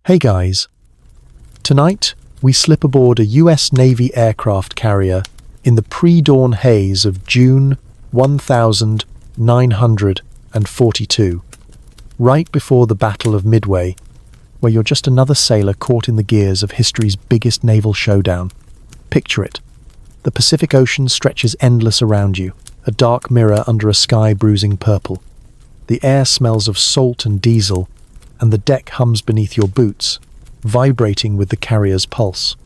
Hey guys, tonight we slip aboard a US Navy aircraft carrier in the pre-dawn haze of June 1942, right before the Battle of Midway, where you're just another sailor caught in the gears of history's biggest naval showdown. Picture it. The Pacific Ocean stretches endless around you, a dark mirror under a sky bruising purple. The air smells of salt and diesel, and the deck hums beneath your boots, vibrating with the carrier's pulse.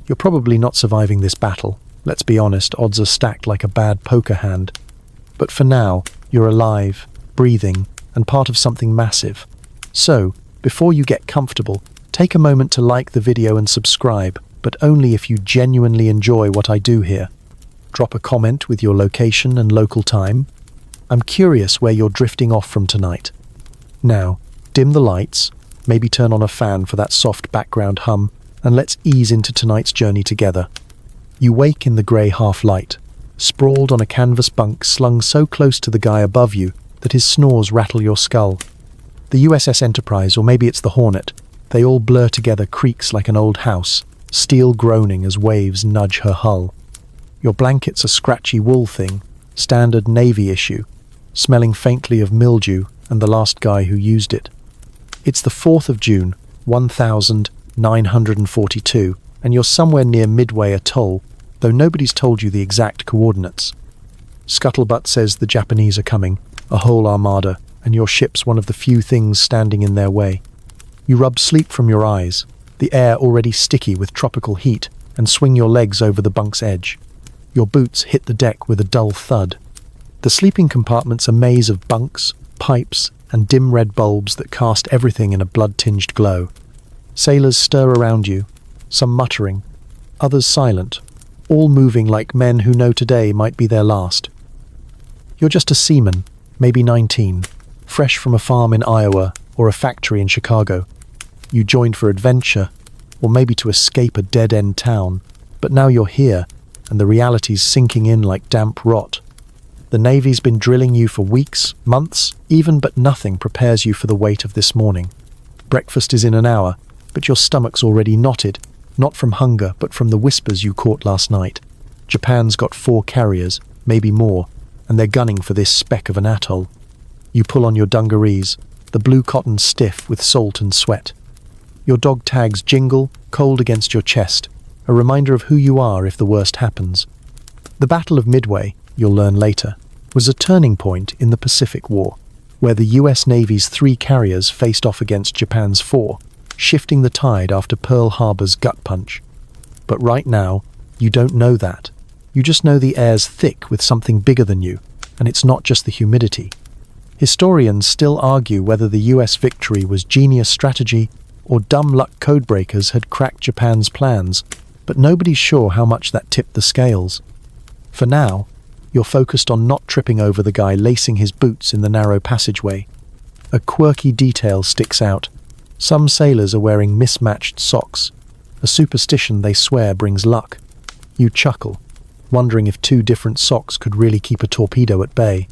You're probably not surviving this battle. Let's be honest, odds are stacked like a bad poker hand. But for now, you're alive, breathing, and part of something massive. So, before you get comfortable, take a moment to like the video and subscribe, but only if you genuinely enjoy what I do here. Drop a comment with your location and local time. I'm curious where you're drifting off from tonight. Now, dim the lights, maybe turn on a fan for that soft background hum, and let's ease into tonight's journey together. You wake in the grey half-light, sprawled on a canvas bunk slung so close to the guy above you that his snores rattle your skull. The USS Enterprise, or maybe it's the Hornet, they all blur together, creaks like an old house, steel groaning as waves nudge her hull. Your blanket's a scratchy wool thing, standard Navy issue, smelling faintly of mildew and the last guy who used it. It's the 4th of June, 1942, and you're somewhere near Midway Atoll, though nobody's told you the exact coordinates. Scuttlebutt says the Japanese are coming, a whole armada, and your ship's one of the few things standing in their way. You rub sleep from your eyes, the air already sticky with tropical heat, and swing your legs over the bunk's edge. Your boots hit the deck with a dull thud. The sleeping compartment's a maze of bunks, pipes, and dim red bulbs that cast everything in a blood-tinged glow. Sailors stir around you, some muttering, others silent, all moving like men who know today might be their last. You're just a seaman, maybe 19, fresh from a farm in Iowa or a factory in Chicago. You joined for adventure, or maybe to escape a dead-end town, but now you're here, and the reality's sinking in like damp rot. The Navy's been drilling you for weeks, months, even, but nothing prepares you for the weight of this morning. Breakfast is in an hour, but your stomach's already knotted, not from hunger, but from the whispers you caught last night. Japan's got 4 carriers, maybe more, and they're gunning for this speck of an atoll. You pull on your dungarees, the blue cotton stiff with salt and sweat. Your dog tags jingle, cold against your chest, a reminder of who you are if the worst happens. The Battle of Midway, you'll learn later, was a turning point in the Pacific War, where the US Navy's 3 carriers faced off against Japan's 4, shifting the tide after Pearl Harbor's gut punch. But right now, you don't know that. You just know the air's thick with something bigger than you, and it's not just the humidity. Historians still argue whether the US victory was genius strategy or dumb luck codebreakers had cracked Japan's plans, but nobody's sure how much that tipped the scales. For now, you're focused on not tripping over the guy lacing his boots in the narrow passageway. A quirky detail sticks out. Some sailors are wearing mismatched socks, a superstition they swear brings luck. You chuckle, wondering if 2 different socks could really keep a torpedo at bay.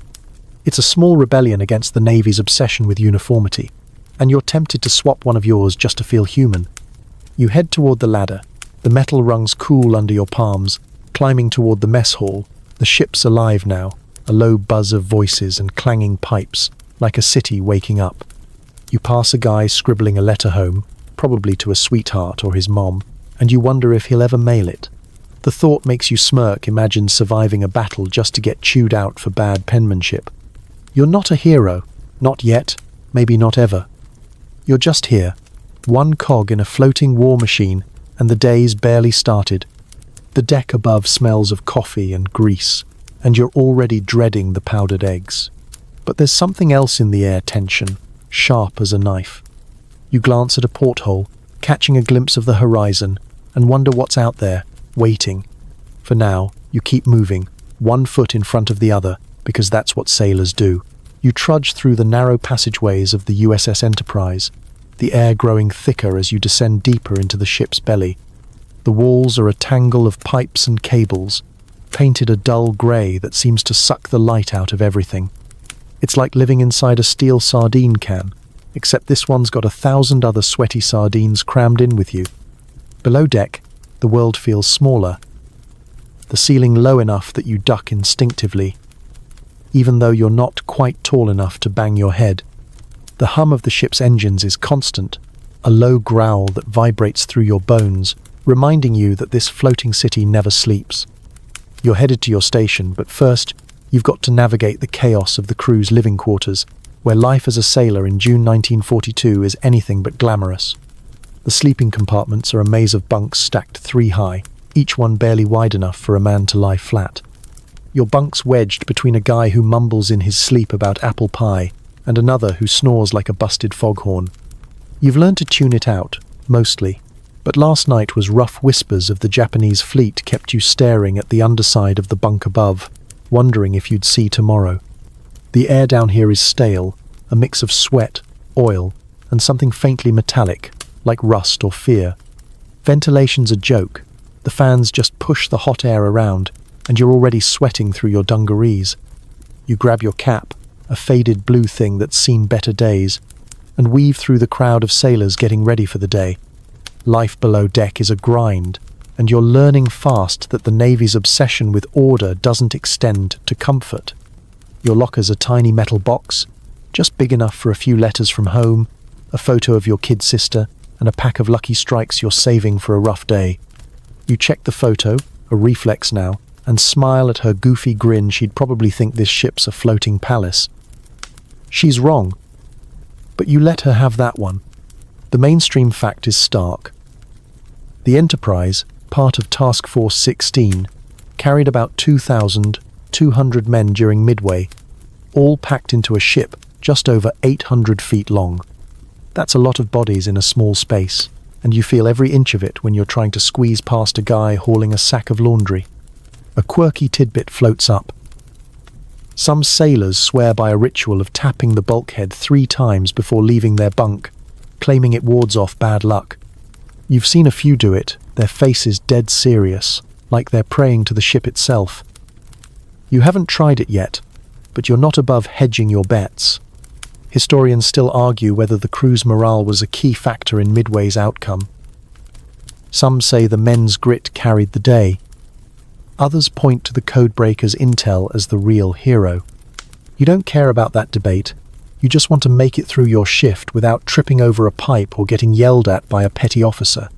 It's a small rebellion against the Navy's obsession with uniformity, and you're tempted to swap one of yours just to feel human. You head toward the ladder, the metal rungs cool under your palms, climbing toward the mess hall. The ship's alive now, a low buzz of voices and clanging pipes, like a city waking up. You pass a guy scribbling a letter home, probably to a sweetheart or his mom, and you wonder if he'll ever mail it. The thought makes you smirk. Imagine surviving a battle just to get chewed out for bad penmanship. You're not a hero, not yet, maybe not ever. You're just here, one cog in a floating war machine, and the day's barely started. The deck above smells of coffee and grease, and you're already dreading the powdered eggs. But there's something else in the air tension, sharp as a knife. You glance at a porthole, catching a glimpse of the horizon, and wonder what's out there, waiting. For now, you keep moving, one foot in front of the other, because that's what sailors do. You trudge through the narrow passageways of the USS Enterprise, the air growing thicker as you descend deeper into the ship's belly. The walls are a tangle of pipes and cables, painted a dull grey that seems to suck the light out of everything. It's like living inside a steel sardine can, except this one's got 1,000 other sweaty sardines crammed in with you. Below deck, the world feels smaller, the ceiling low enough that you duck instinctively, even though you're not quite tall enough to bang your head. The hum of the ship's engines is constant, a low growl that vibrates through your bones, reminding you that this floating city never sleeps. You're headed to your station, but first, you've got to navigate the chaos of the crew's living quarters, where life as a sailor in June 1942 is anything but glamorous. The sleeping compartments are a maze of bunks stacked 3 high, each one barely wide enough for a man to lie flat. Your bunk's wedged between a guy who mumbles in his sleep about apple pie and another who snores like a busted foghorn. You've learned to tune it out, mostly, but last night was rough whispers of the Japanese fleet kept you staring at the underside of the bunk above, wondering if you'd see tomorrow. The air down here is stale, a mix of sweat, oil, and something faintly metallic, like rust or fear. Ventilation's a joke. The fans just push the hot air around, and you're already sweating through your dungarees. You grab your cap, a faded blue thing that's seen better days, and weave through the crowd of sailors getting ready for the day. Life below deck is a grind, and you're learning fast that the Navy's obsession with order doesn't extend to comfort. Your locker's a tiny metal box, just big enough for a few letters from home, a photo of your kid sister, and a pack of Lucky Strikes you're saving for a rough day. You check the photo, a reflex now, and smile at her goofy grin. She'd probably think this ship's a floating palace. She's wrong, but you let her have that one. The mainstream fact is stark. The Enterprise, part of Task Force 16, carried about 2,200 men during Midway, all packed into a ship just over 800 feet long. That's a lot of bodies in a small space, and you feel every inch of it when you're trying to squeeze past a guy hauling a sack of laundry. A quirky tidbit floats up. Some sailors swear by a ritual of tapping the bulkhead 3 times before leaving their bunk, claiming it wards off bad luck. You've seen a few do it, their faces dead serious, like they're praying to the ship itself. You haven't tried it yet, but you're not above hedging your bets. Historians still argue whether the crew's morale was a key factor in Midway's outcome. Some say the men's grit carried the day. Others point to the codebreaker's intel as the real hero. You don't care about that debate. You just want to make it through your shift without tripping over a pipe or getting yelled at by a petty officer.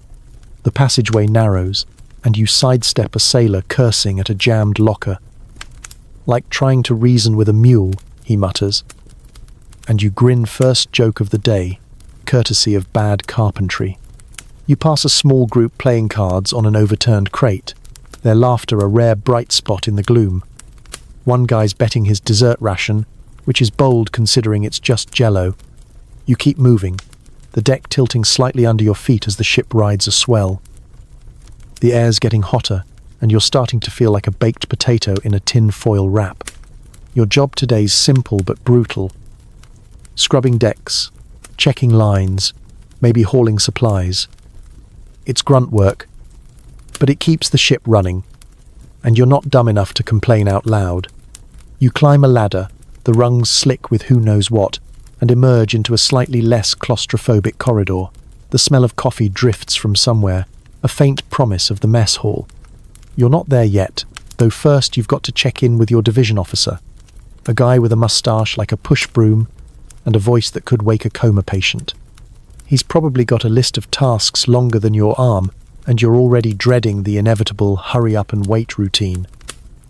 The passageway narrows, and you sidestep a sailor cursing at a jammed locker. Like trying to reason with a mule, he mutters. And you grin first joke of the day, courtesy of bad carpentry. You pass a small group playing cards on an overturned crate, their laughter a rare bright spot in the gloom. One guy's betting his dessert ration, which is bold considering it's just jello. You keep moving, the deck tilting slightly under your feet as the ship rides a swell. The air's getting hotter, and you're starting to feel like a baked potato in a tin foil wrap. Your job today's simple but brutal. Scrubbing decks, checking lines, maybe hauling supplies. It's grunt work, but it keeps the ship running, and you're not dumb enough to complain out loud. You climb a ladder, the rungs slick with who knows what, and emerge into a slightly less claustrophobic corridor. The smell of coffee drifts from somewhere, a faint promise of the mess hall. You're not there yet, though first you've got to check in with your division officer, a guy with a mustache like a push broom and a voice that could wake a coma patient. He's probably got a list of tasks longer than your arm, and you're already dreading the inevitable hurry up and wait routine.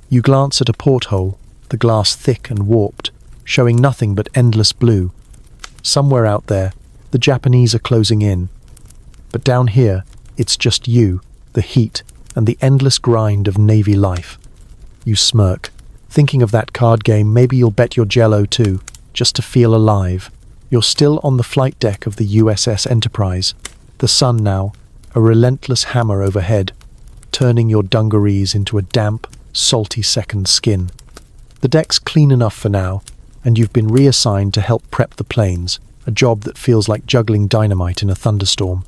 You glance at a porthole, the glass thick and warped, showing nothing but endless blue. Somewhere out there, the Japanese are closing in. But down here, it's just you, the heat, and the endless grind of Navy life. You smirk, thinking of that card game. Maybe you'll bet your jello too, just to feel alive. You're still on the flight deck of the USS Enterprise. The sun now, a relentless hammer overhead, turning your dungarees into a damp, salty second skin. The deck's clean enough for now, and you've been reassigned to help prep the planes, a job that feels like juggling dynamite in a thunderstorm.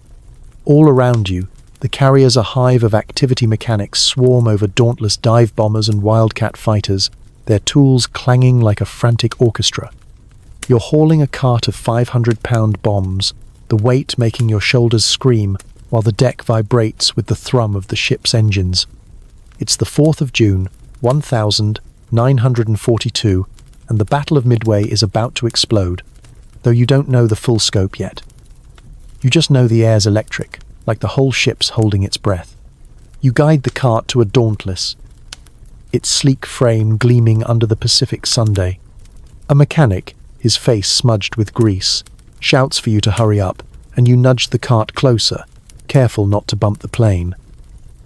All around you, the carrier's a hive of activity mechanics swarm over dauntless dive bombers and wildcat fighters, their tools clanging like a frantic orchestra. You're hauling a cart of 500-pound bombs, the weight making your shoulders scream while the deck vibrates with the thrum of the ship's engines. It's the 4th of June, 1942, and the Battle of Midway is about to explode, though you don't know the full scope yet. You just know the air's electric, like the whole ship's holding its breath. You guide the cart to a Dauntless, its sleek frame gleaming under the Pacific Sunday. A mechanic, his face smudged with grease, shouts for you to hurry up, and you nudge the cart closer, careful not to bump the plane.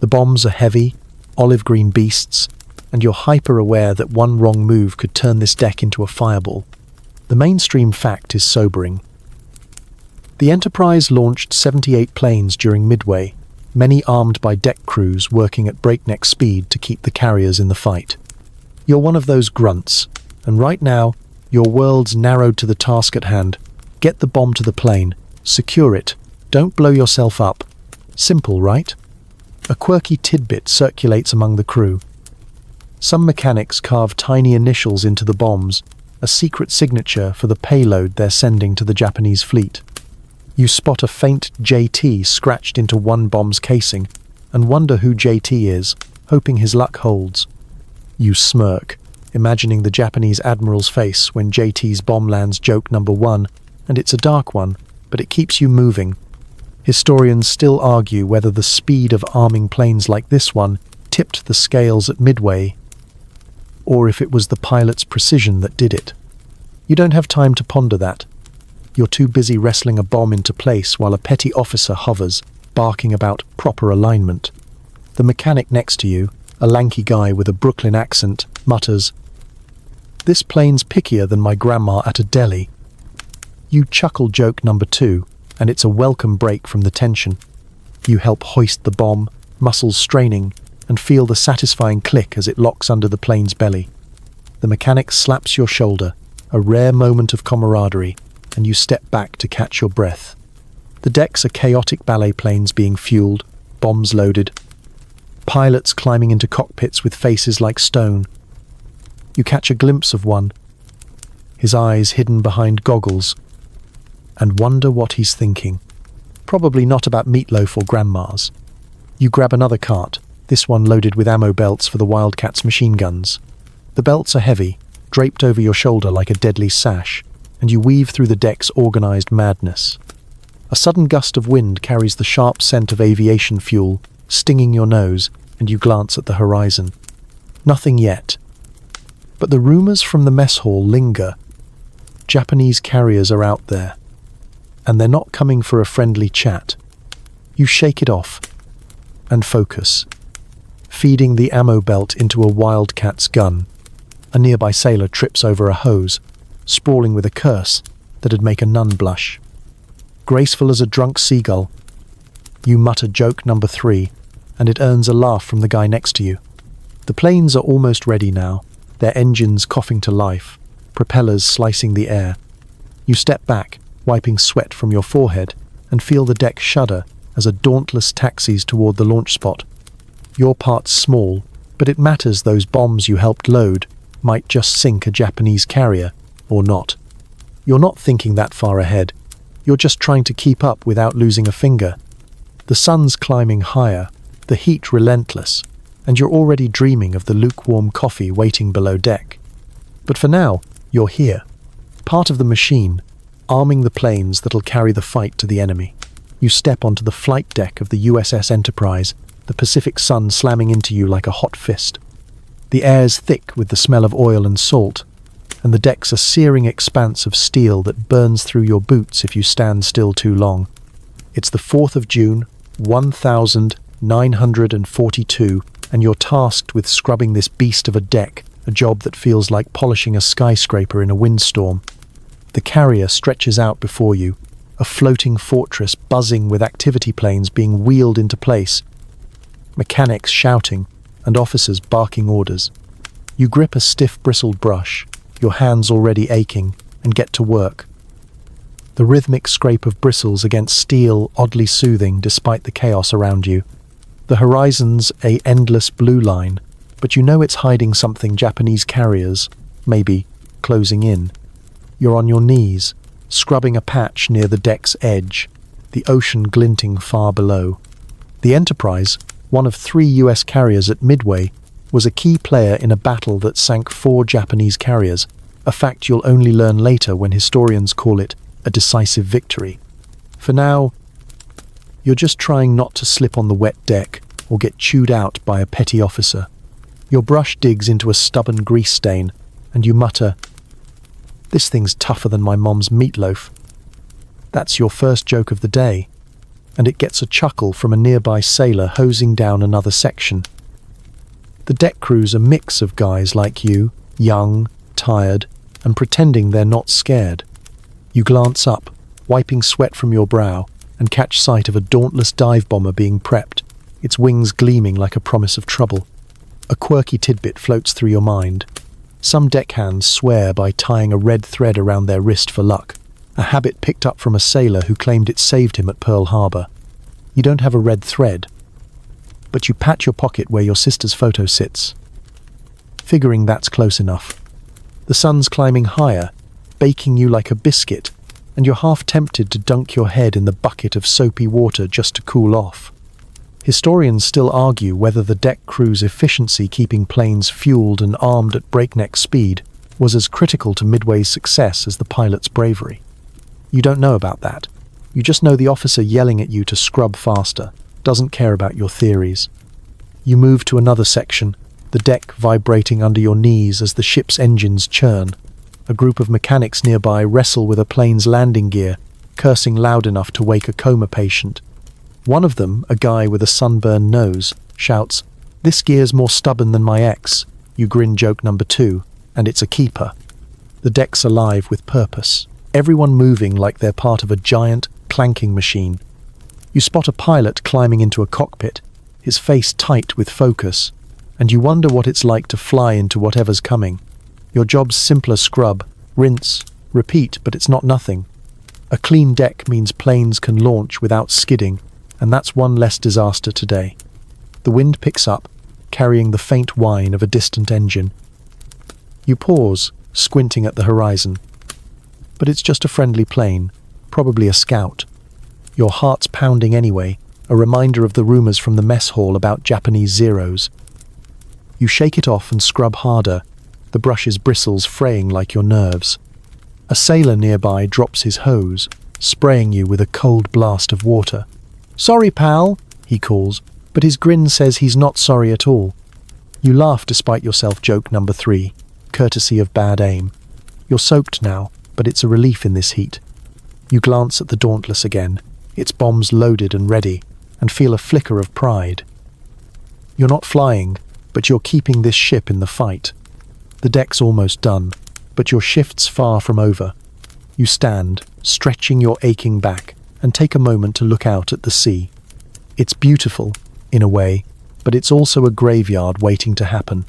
The bombs are heavy, olive-green beasts, and you're hyper-aware that one wrong move could turn this deck into a fireball. The mainstream fact is sobering. The Enterprise launched 78 planes during Midway, many armed by deck crews working at breakneck speed to keep the carriers in the fight. You're one of those grunts, and right now, your world's narrowed to the task at hand. Get the bomb to the plane, secure it, don't blow yourself up. Simple, right? A quirky tidbit circulates among the crew. Some mechanics carve tiny initials into the bombs, a secret signature for the payload they're sending to the Japanese fleet. You spot a faint JT scratched into one bomb's casing and wonder who JT is, hoping his luck holds. You smirk, imagining the Japanese admiral's face when JT's bomb lands joke number 1, and it's a dark one, but it keeps you moving. Historians still argue whether the speed of arming planes like this one tipped the scales at Midway, or if it was the pilot's precision that did it. You don't have time to ponder that. You're too busy wrestling a bomb into place while a petty officer hovers, barking about proper alignment. The mechanic next to you, a lanky guy with a Brooklyn accent, mutters, "This plane's pickier than my grandma at a deli." You chuckle joke number 2, and it's a welcome break from the tension. You help hoist the bomb, muscles straining, and feel the satisfying click as it locks under the plane's belly. The mechanic slaps your shoulder, a rare moment of camaraderie, and you step back to catch your breath. The decks are chaotic ballet planes being fueled, bombs loaded, pilots climbing into cockpits with faces like stone. You catch a glimpse of one, his eyes hidden behind goggles, and wonder what he's thinking. Probably not about meatloaf or grandmas. You grab another cart, this one loaded with ammo belts for the Wildcats machine guns. The belts are heavy, draped over your shoulder like a deadly sash, and you weave through the deck's organized madness. A sudden gust of wind carries the sharp scent of aviation fuel, stinging your nose, and you glance at the horizon. Nothing yet. But the rumors from the mess hall linger. Japanese carriers are out there, and they're not coming for a friendly chat. You shake it off and focus, feeding the ammo belt into a Wildcat's gun. A nearby sailor trips over a hose, sprawling with a curse that'd make a nun blush. Graceful as a drunk seagull, you mutter joke number 3, and it earns a laugh from the guy next to you. The planes are almost ready now, their engines coughing to life, propellers slicing the air. You step back, wiping sweat from your forehead, and feel the deck shudder as a Dauntless taxis toward the launch spot. Your part's small, but it matters those bombs you helped load might just sink a Japanese carrier, or not. You're not thinking that far ahead. You're just trying to keep up without losing a finger. The sun's climbing higher, the heat relentless, and you're already dreaming of the lukewarm coffee waiting below deck. But for now, you're here, part of the machine, arming the planes that'll carry the fight to the enemy. You step onto the flight deck of the USS Enterprise, the Pacific sun slamming into you like a hot fist. The air's thick with the smell of oil and salt, and the deck's a searing expanse of steel that burns through your boots if you stand still too long. It's the 4th of June, 1942, and you're tasked with scrubbing this beast of a deck, a job that feels like polishing a skyscraper in a windstorm. The carrier stretches out before you, a floating fortress buzzing with activity planes being wheeled into place, mechanics shouting, and officers barking orders. You grip a stiff bristled brush, your hands already aching, and get to work. The rhythmic scrape of bristles against steel oddly soothing despite the chaos around you. The horizon's an endless blue line, but you know it's hiding something Japanese carriers, maybe, closing in. You're on your knees, scrubbing a patch near the deck's edge, the ocean glinting far below. The Enterprise, one of 3 US carriers at Midway, was a key player in a battle that sank 4 Japanese carriers, a fact you'll only learn later when historians call it a decisive victory. For now, you're just trying not to slip on the wet deck or get chewed out by a petty officer. Your brush digs into a stubborn grease stain, and you mutter, "This thing's tougher than my mom's meatloaf." That's your first joke of the day, and it gets a chuckle from a nearby sailor hosing down another section. The deck crew's a mix of guys like you, young, tired, and pretending they're not scared. You glance up, wiping sweat from your brow, and catch sight of a dauntless dive bomber being prepped, its wings gleaming like a promise of trouble. A quirky tidbit floats through your mind. Some deckhands swear by tying a red thread around their wrist for luck, a habit picked up from a sailor who claimed it saved him at Pearl Harbor. You don't have a red thread, but you pat your pocket where your sister's photo sits, figuring that's close enough. The sun's climbing higher, baking you like a biscuit, and you're half tempted to dunk your head in the bucket of soapy water just to cool off. Historians still argue whether the deck crew's efficiency keeping planes fueled and armed at breakneck speed was as critical to Midway's success as the pilot's bravery. You don't know about that. You just know the officer yelling at you to scrub faster doesn't care about your theories. You move to another section, the deck vibrating under your knees as the ship's engines churn. A group of mechanics nearby wrestle with a plane's landing gear, cursing loud enough to wake a coma patient. One of them, a guy with a sunburned nose, shouts, "This gear's more stubborn than my ex." You grin joke number 2, and it's a keeper. The deck's alive with purpose, everyone moving like they're part of a giant, clanking machine. You spot a pilot climbing into a cockpit, his face tight with focus, and you wonder what it's like to fly into whatever's coming. Your job's simpler scrub, rinse, repeat, but it's not nothing. A clean deck means planes can launch without skidding, and that's one less disaster today. The wind picks up, carrying the faint whine of a distant engine. You pause, squinting at the horizon. But it's just a friendly plane, probably a scout. Your heart's pounding anyway, a reminder of the rumors from the mess hall about Japanese Zeros. You shake it off and scrub harder, the brush's bristles fraying like your nerves. A sailor nearby drops his hose, spraying you with a cold blast of water. "Sorry, pal," he calls, but his grin says he's not sorry at all. You laugh despite yourself joke number 3, courtesy of bad aim. You're soaked now, but it's a relief in this heat. You glance at the Dauntless again, its bombs loaded and ready, and feel a flicker of pride. You're not flying, but you're keeping this ship in the fight. The deck's almost done, but your shift's far from over. You stand, stretching your aching back, and take a moment to look out at the sea. It's beautiful, in a way, but it's also a graveyard waiting to happen.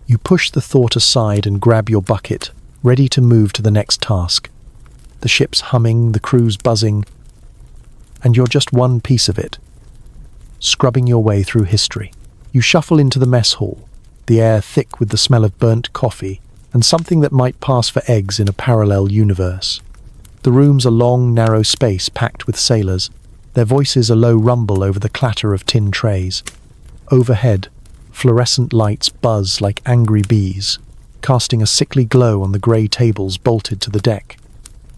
You push the thought aside and grab your bucket, ready to move to the next task. The ship's humming, the crew's buzzing, and you're just one piece of it, scrubbing your way through history. You shuffle into the mess hall, the air thick with the smell of burnt coffee and something that might pass for eggs in a parallel universe. The room's a long, narrow space packed with sailors, their voices a low rumble over the clatter of tin trays. Overhead, fluorescent lights buzz like angry bees, casting a sickly glow on the grey tables bolted to the deck.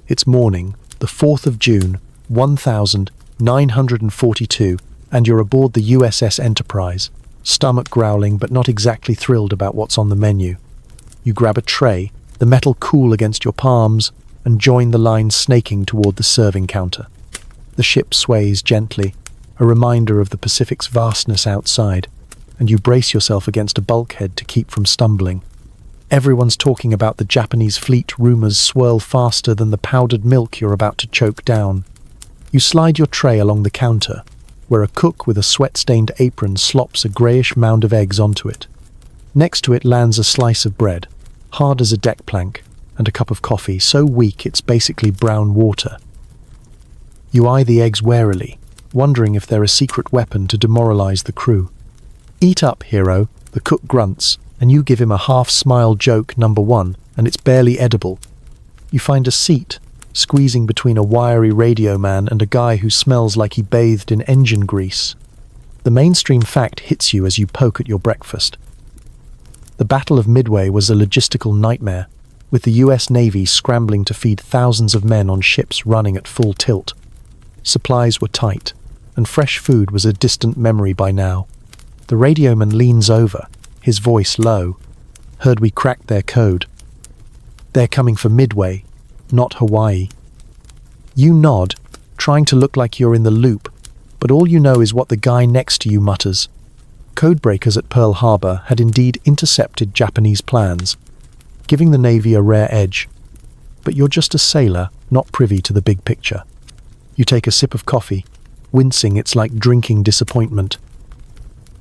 It's morning, the 4th of June, 1942, and you're aboard the USS Enterprise, stomach growling but not exactly thrilled about what's on the menu. You grab a tray, the metal cool against your palms, and join the line snaking toward the serving counter. The ship sways gently, a reminder of the Pacific's vastness outside, and you brace yourself against a bulkhead to keep from stumbling. Everyone's talking about the Japanese fleet. Rumors swirl faster than the powdered milk you're about to choke down. You slide your tray along the counter, where a cook with a sweat-stained apron slops a greyish mound of eggs onto it. Next to it lands a slice of bread, hard as a deck plank, and a cup of coffee, so weak it's basically brown water. You eye the eggs warily, wondering if they're a secret weapon to demoralize the crew. "Eat up, hero," the cook grunts, and you give him a half-smile joke number 1, and it's barely edible. You find a seat, squeezing between a wiry radio man and a guy who smells like he bathed in engine grease. The mainstream fact hits you as you poke at your breakfast. The Battle of Midway was a logistical nightmare, with the US Navy scrambling to feed thousands of men on ships running at full tilt. Supplies were tight, and fresh food was a distant memory by now. The radioman leans over, his voice low. Heard we cracked their code. They're coming for Midway, not Hawaii. You nod, trying to look like you're in the loop, but all you know is what the guy next to you mutters. Codebreakers at Pearl Harbor had indeed intercepted Japanese plans, giving the Navy a rare edge. But you're just a sailor, not privy to the big picture. You take a sip of coffee, wincing it's like drinking disappointment.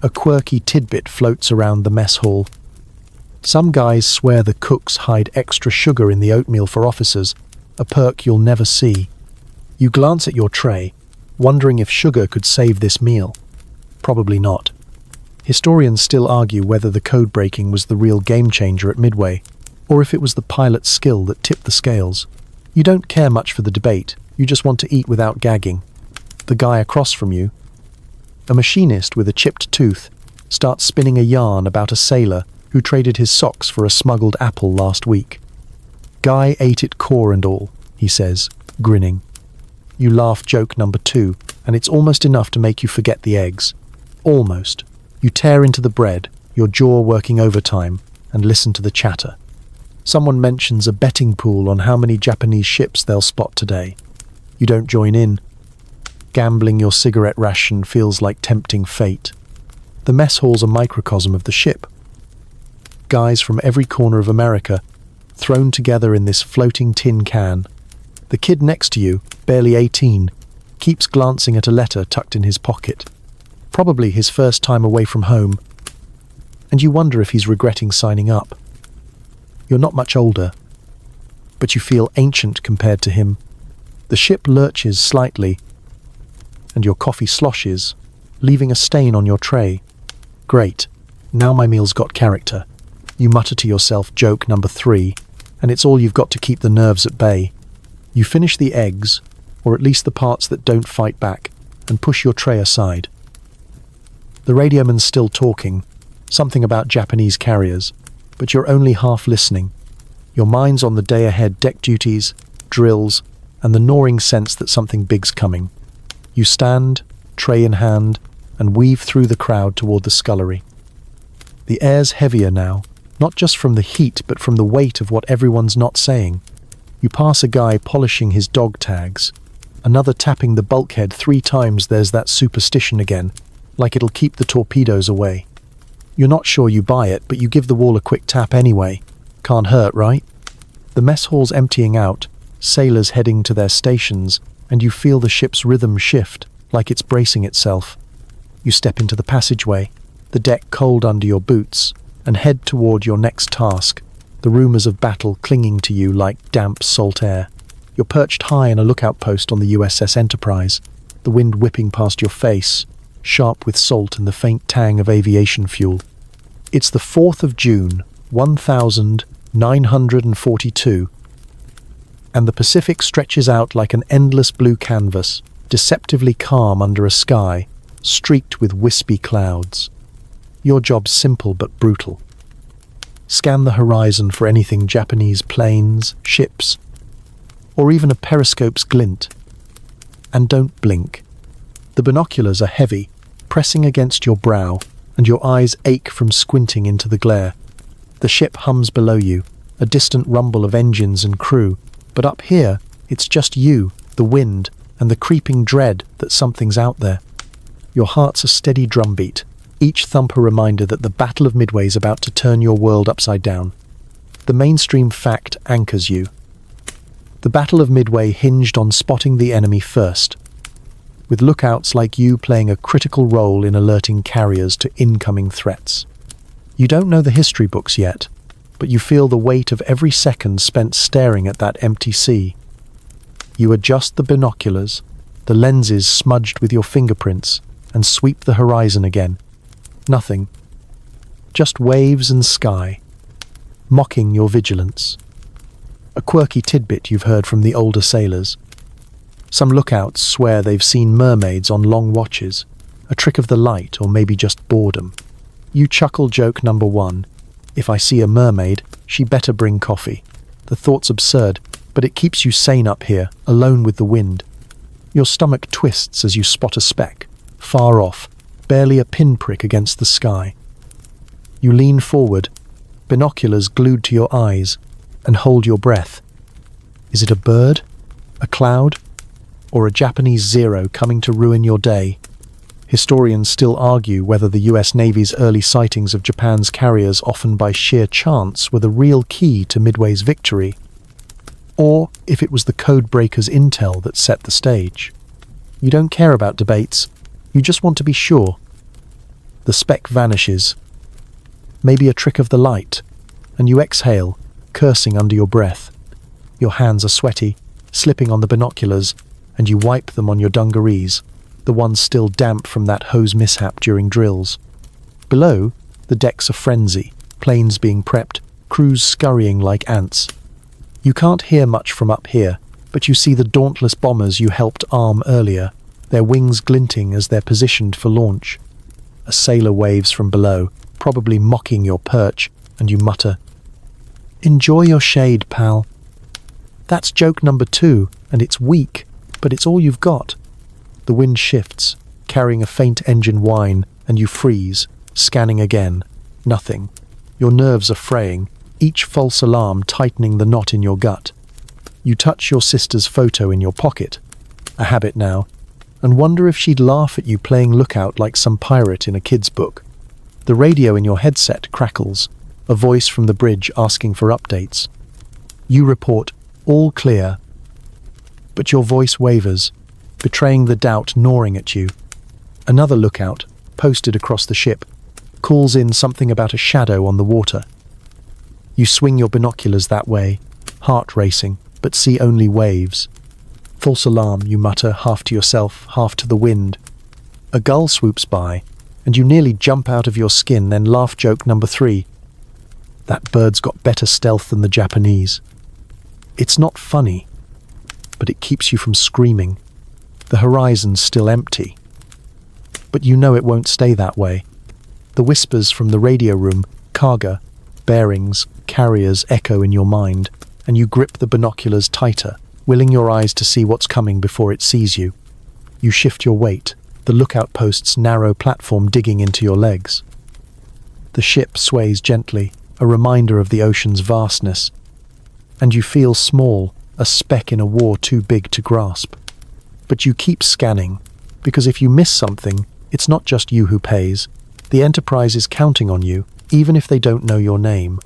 A quirky tidbit floats around the mess hall. Some guys swear the cooks hide extra sugar in the oatmeal for officers, a perk you'll never see. You glance at your tray, wondering if sugar could save this meal. Probably not. Historians still argue whether the code breaking was the real game changer at Midway, or if it was the pilot's skill that tipped the scales. You don't care much for the debate, you just want to eat without gagging. The guy across from you, a machinist with a chipped tooth, starts spinning a yarn about a sailor who traded his socks for a smuggled apple last week. Guy ate it core and all, he says, grinning. You laugh joke number 2, and it's almost enough to make you forget the eggs. Almost. You tear into the bread, your jaw working overtime, and listen to the chatter. Someone mentions a betting pool on how many Japanese ships they'll spot today. You don't join in. Gambling your cigarette ration feels like tempting fate. The mess hall's a microcosm of the ship. Guys from every corner of America, thrown together in this floating tin can. The kid next to you, barely 18, keeps glancing at a letter tucked in his pocket. Probably his first time away from home. And you wonder if he's regretting signing up. You're not much older, but you feel ancient compared to him. The ship lurches slightly, and your coffee sloshes, leaving a stain on your tray. Great, now my meal's got character. You mutter to yourself joke number 3, and it's all you've got to keep the nerves at bay. You finish the eggs, or at least the parts that don't fight back, and push your tray aside. The radioman's still talking, something about Japanese carriers, but you're only half listening. Your mind's on the day ahead deck duties, drills, and the gnawing sense that something big's coming. You stand, tray in hand, and weave through the crowd toward the scullery. The air's heavier now, not just from the heat but from the weight of what everyone's not saying. You pass a guy polishing his dog tags, another tapping the bulkhead 3 times. There's that superstition again, like it'll keep the torpedoes away. You're not sure you buy it, but you give the wall a quick tap anyway. Can't hurt, right? The mess hall's emptying out, sailors heading to their stations, and you feel the ship's rhythm shift, like it's bracing itself. You step into the passageway, the deck cold under your boots, and head toward your next task, the rumors of battle clinging to you like damp salt air. You're perched high in a lookout post on the USS Enterprise, the wind whipping past your face, sharp with salt and the faint tang of aviation fuel. It's the 4th of June, 1942, and the Pacific stretches out like an endless blue canvas, deceptively calm under a sky streaked with wispy clouds. Your job's simple but brutal. Scan the horizon for anything Japanese planes, ships, or even a periscope's glint. And don't blink. The binoculars are heavy, pressing against your brow, and your eyes ache from squinting into the glare. The ship hums below you, a distant rumble of engines and crew, but up here, it's just you, the wind, and the creeping dread that something's out there. Your heart's a steady drumbeat, each thump a reminder that the Battle of Midway's about to turn your world upside down. The mainstream fact anchors you. The Battle of Midway hinged on spotting the enemy first, with lookouts like you playing a critical role in alerting carriers to incoming threats. You don't know the history books yet, but you feel the weight of every second spent staring at that empty sea. You adjust the binoculars, the lenses smudged with your fingerprints, and sweep the horizon again. Nothing. Just waves and sky, mocking your vigilance. A quirky tidbit you've heard from the older sailors. Some lookouts swear they've seen mermaids on long watches, a trick of the light or maybe just boredom. You chuckle joke number 1. If I see a mermaid, she better bring coffee. The thought's absurd, but it keeps you sane up here, alone with the wind. Your stomach twists as you spot a speck, far off, barely a pinprick against the sky. You lean forward, binoculars glued to your eyes, and hold your breath. Is it a bird, a cloud, or a Japanese Zero coming to ruin your day? Historians still argue whether the US Navy's early sightings of Japan's carriers, often by sheer chance, were the real key to Midway's victory, or if it was the code breakers' intel that set the stage. You don't care about debates, you just want to be sure. The speck vanishes. Maybe a trick of the light, and you exhale, cursing under your breath. Your hands are sweaty, slipping on the binoculars, and you wipe them on your dungarees, the ones still damp from that hose mishap during drills. Below, the deck's a frenzy, planes being prepped, crews scurrying like ants. You can't hear much from up here, but you see the dauntless bombers you helped arm earlier, their wings glinting as they're positioned for launch. A sailor waves from below, probably mocking your perch, and you mutter, "Enjoy your shade, pal." That's joke number 2, and it's weak, but it's all you've got. The wind shifts, carrying a faint engine whine, and you freeze, scanning again. Nothing. Your nerves are fraying, each false alarm tightening the knot in your gut. You touch your sister's photo in your pocket, a habit now, and wonder if she'd laugh at you playing lookout like some pirate in a kid's book. The radio in your headset crackles, a voice from the bridge asking for updates. You report, "All clear," but your voice wavers, betraying the doubt gnawing at you. Another lookout, posted across the ship, calls in something about a shadow on the water. You swing your binoculars that way, heart racing, but see only waves. False alarm, you mutter, half to yourself, half to the wind. A gull swoops by, and you nearly jump out of your skin, then laugh joke number 3. That bird's got better stealth than the Japanese. It's not funny, but it keeps you from screaming. The horizon's still empty. But you know it won't stay that way. The whispers from the radio room, cargo, bearings, carriers echo in your mind, and you grip the binoculars tighter, willing your eyes to see what's coming before it sees you. You shift your weight, the lookout post's narrow platform digging into your legs. The ship sways gently, a reminder of the ocean's vastness, and you feel small, a speck in a war too big to grasp. But you keep scanning, because if you miss something, it's not just you who pays. The Enterprise is counting on you, even if they don't know your name.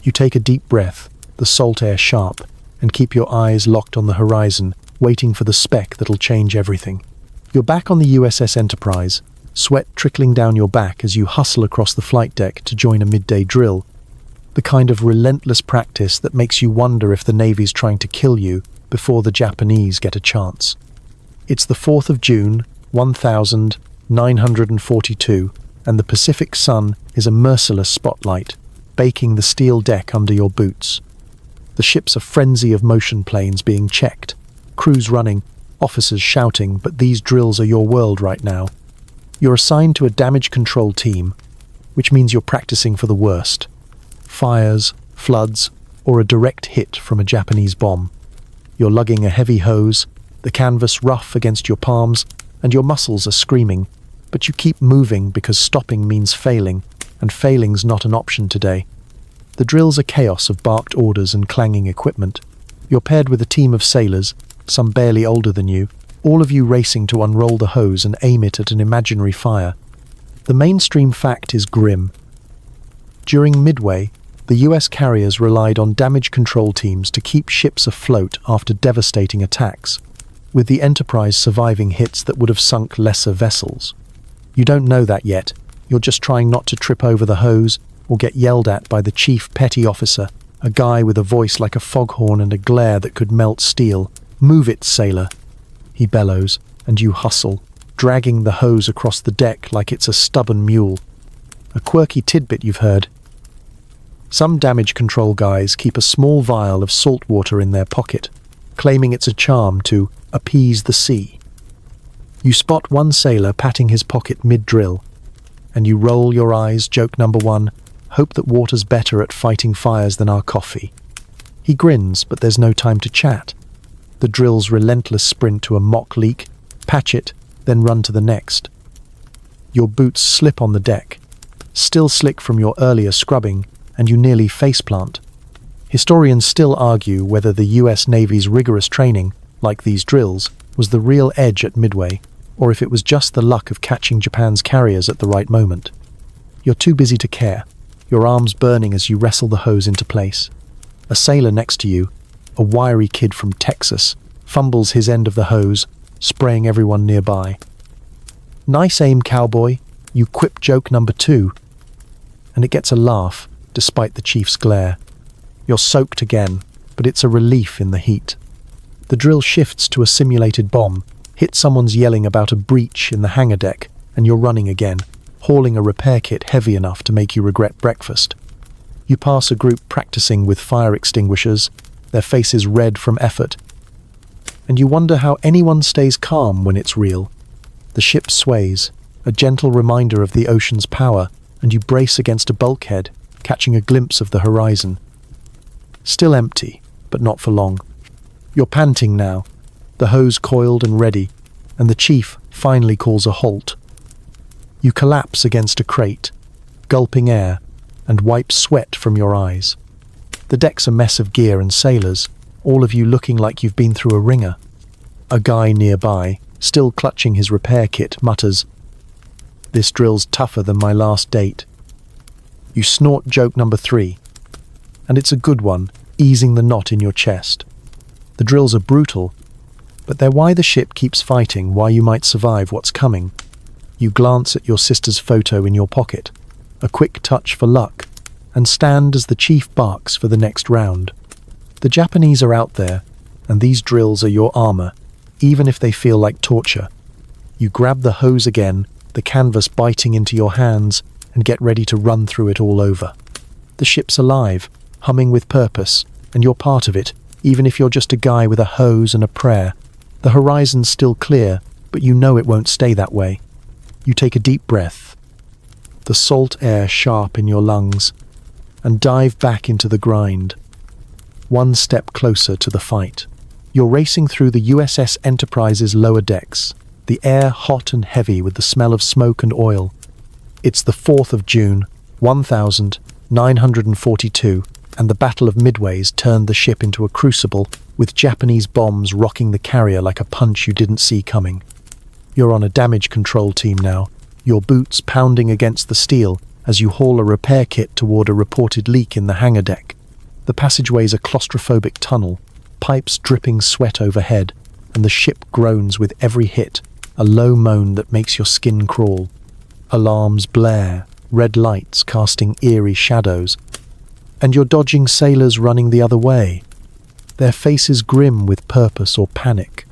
You take a deep breath, the salt air sharp, and keep your eyes locked on the horizon, waiting for the speck that'll change everything. You're back on the USS Enterprise, sweat trickling down your back as you hustle across the flight deck to join a midday drill, the kind of relentless practice that makes you wonder if the Navy's trying to kill you before the Japanese get a chance. It's the 4th of June, 1942, and the Pacific sun is a merciless spotlight, baking the steel deck under your boots. The ship's a frenzy of motion planes being checked, crews running, officers shouting, but these drills are your world right now. You're assigned to a damage control team, which means you're practicing for the worst. Fires, floods, or a direct hit from a Japanese bomb. You're lugging a heavy hose, the canvas rough against your palms, and your muscles are screaming, but you keep moving because stopping means failing, and failing's not an option today. The drill's a chaos of barked orders and clanging equipment. You're paired with a team of sailors, some barely older than you, all of you racing to unroll the hose and aim it at an imaginary fire. The mainstream fact is grim. During Midway, the US carriers relied on damage control teams to keep ships afloat after devastating attacks, with the Enterprise surviving hits that would have sunk lesser vessels. You don't know that yet. You're just trying not to trip over the hose or get yelled at by the chief petty officer, a guy with a voice like a foghorn and a glare that could melt steel. "Move it, sailor," he bellows, and you hustle, dragging the hose across the deck like it's a stubborn mule. A quirky tidbit you've heard. Some damage control guys keep a small vial of salt water in their pocket, claiming it's a charm to appease the sea. You spot one sailor patting his pocket mid-drill, and you roll your eyes, joke number one, hope that water's better at fighting fires than our coffee. He grins, but there's no time to chat. The drill's relentless sprint to a mock leak, patch it, then run to the next. Your boots slip on the deck, still slick from your earlier scrubbing, and you nearly faceplant. Historians still argue whether the US Navy's rigorous training, like these drills, was the real edge at Midway, or if it was just the luck of catching Japan's carriers at the right moment. You're too busy to care, your arms burning as you wrestle the hose into place. A sailor next to you, a wiry kid from Texas, fumbles his end of the hose, spraying everyone nearby. Nice aim, cowboy, you quip joke number two, and it gets a laugh, despite the chief's glare. You're soaked again, but it's a relief in the heat. The drill shifts to a simulated bomb, hit someone's yelling about a breach in the hangar deck, and you're running again, hauling a repair kit heavy enough to make you regret breakfast. You pass a group practicing with fire extinguishers, their faces red from effort, and you wonder how anyone stays calm when it's real. The ship sways, a gentle reminder of the ocean's power, and you brace against a bulkhead, catching a glimpse of the horizon. Still empty, but not for long. You're panting now, the hose coiled and ready, and the chief finally calls a halt. You collapse against a crate, gulping air, and wipe sweat from your eyes. The deck's a mess of gear and sailors, all of you looking like you've been through a ringer. A guy nearby, still clutching his repair kit, mutters, "This drill's tougher than my last date." You snort joke number three, and it's a good one, easing the knot in your chest. The drills are brutal, but they're why the ship keeps fighting, why you might survive what's coming. You glance at your sister's photo in your pocket, a quick touch for luck, and stand as the chief barks for the next round. The Japanese are out there, and these drills are your armor, even if they feel like torture. You grab the hose again, the canvas biting into your hands, and get ready to run through it all over. The ship's alive, humming with purpose, and you're part of it, even if you're just a guy with a hose and a prayer. The horizon's still clear, but you know it won't stay that way. You take a deep breath, the salt air sharp in your lungs, and dive back into the grind. One step closer to the fight. You're racing through the USS Enterprise's lower decks, the air hot and heavy with the smell of smoke and oil. It's the 4th of June, 1942, and the Battle of Midway's turned the ship into a crucible, with Japanese bombs rocking the carrier like a punch you didn't see coming. You're on a damage control team now, your boots pounding against the steel as you haul a repair kit toward a reported leak in the hangar deck. The passageway's a claustrophobic tunnel, pipes dripping sweat overhead, and the ship groans with every hit, a low moan that makes your skin crawl. Alarms blare, red lights casting eerie shadows, and you're dodging sailors running the other way, their faces grim with purpose or panic.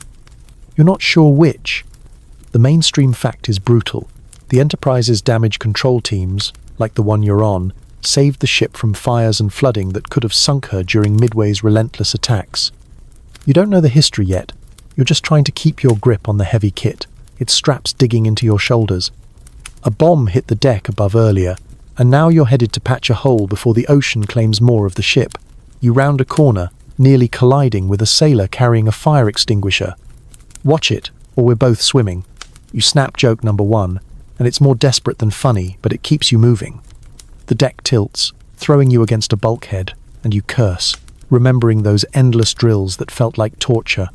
You're not sure which. The mainstream fact is brutal. The Enterprise's damage control teams, like the one you're on, saved the ship from fires and flooding that could have sunk her during Midway's relentless attacks. You don't know the history yet. You're just trying to keep your grip on the heavy kit, its straps digging into your shoulders. A bomb hit the deck above earlier, and now you're headed to patch a hole before the ocean claims more of the ship. You round a corner, nearly colliding with a sailor carrying a fire extinguisher. Watch it, or we're both swimming. You snap joke number one, and it's more desperate than funny, but it keeps you moving. The deck tilts, throwing you against a bulkhead, and you curse, remembering those endless drills that felt like torture.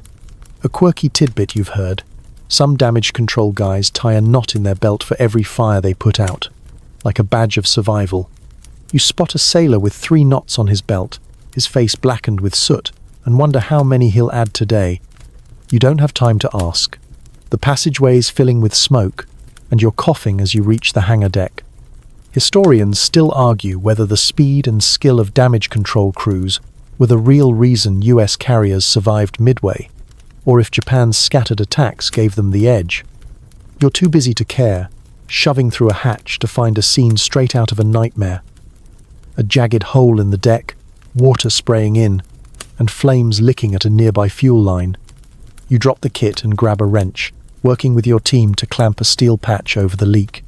A quirky tidbit you've heard. Some damage control guys tie a knot in their belt for every fire they put out, like a badge of survival. You spot a sailor with 3 knots on his belt, his face blackened with soot, and wonder how many he'll add today. You don't have time to ask. The passageway is filling with smoke, and you're coughing as you reach the hangar deck. Historians still argue whether the speed and skill of damage control crews were the real reason US carriers survived Midway, or if Japan's scattered attacks gave them the edge. You're too busy to care, shoving through a hatch to find a scene straight out of a nightmare. a jagged hole in the deck, water spraying in, and flames licking at a nearby fuel line. You drop the kit and grab a wrench, working with your team to clamp a steel patch over the leak.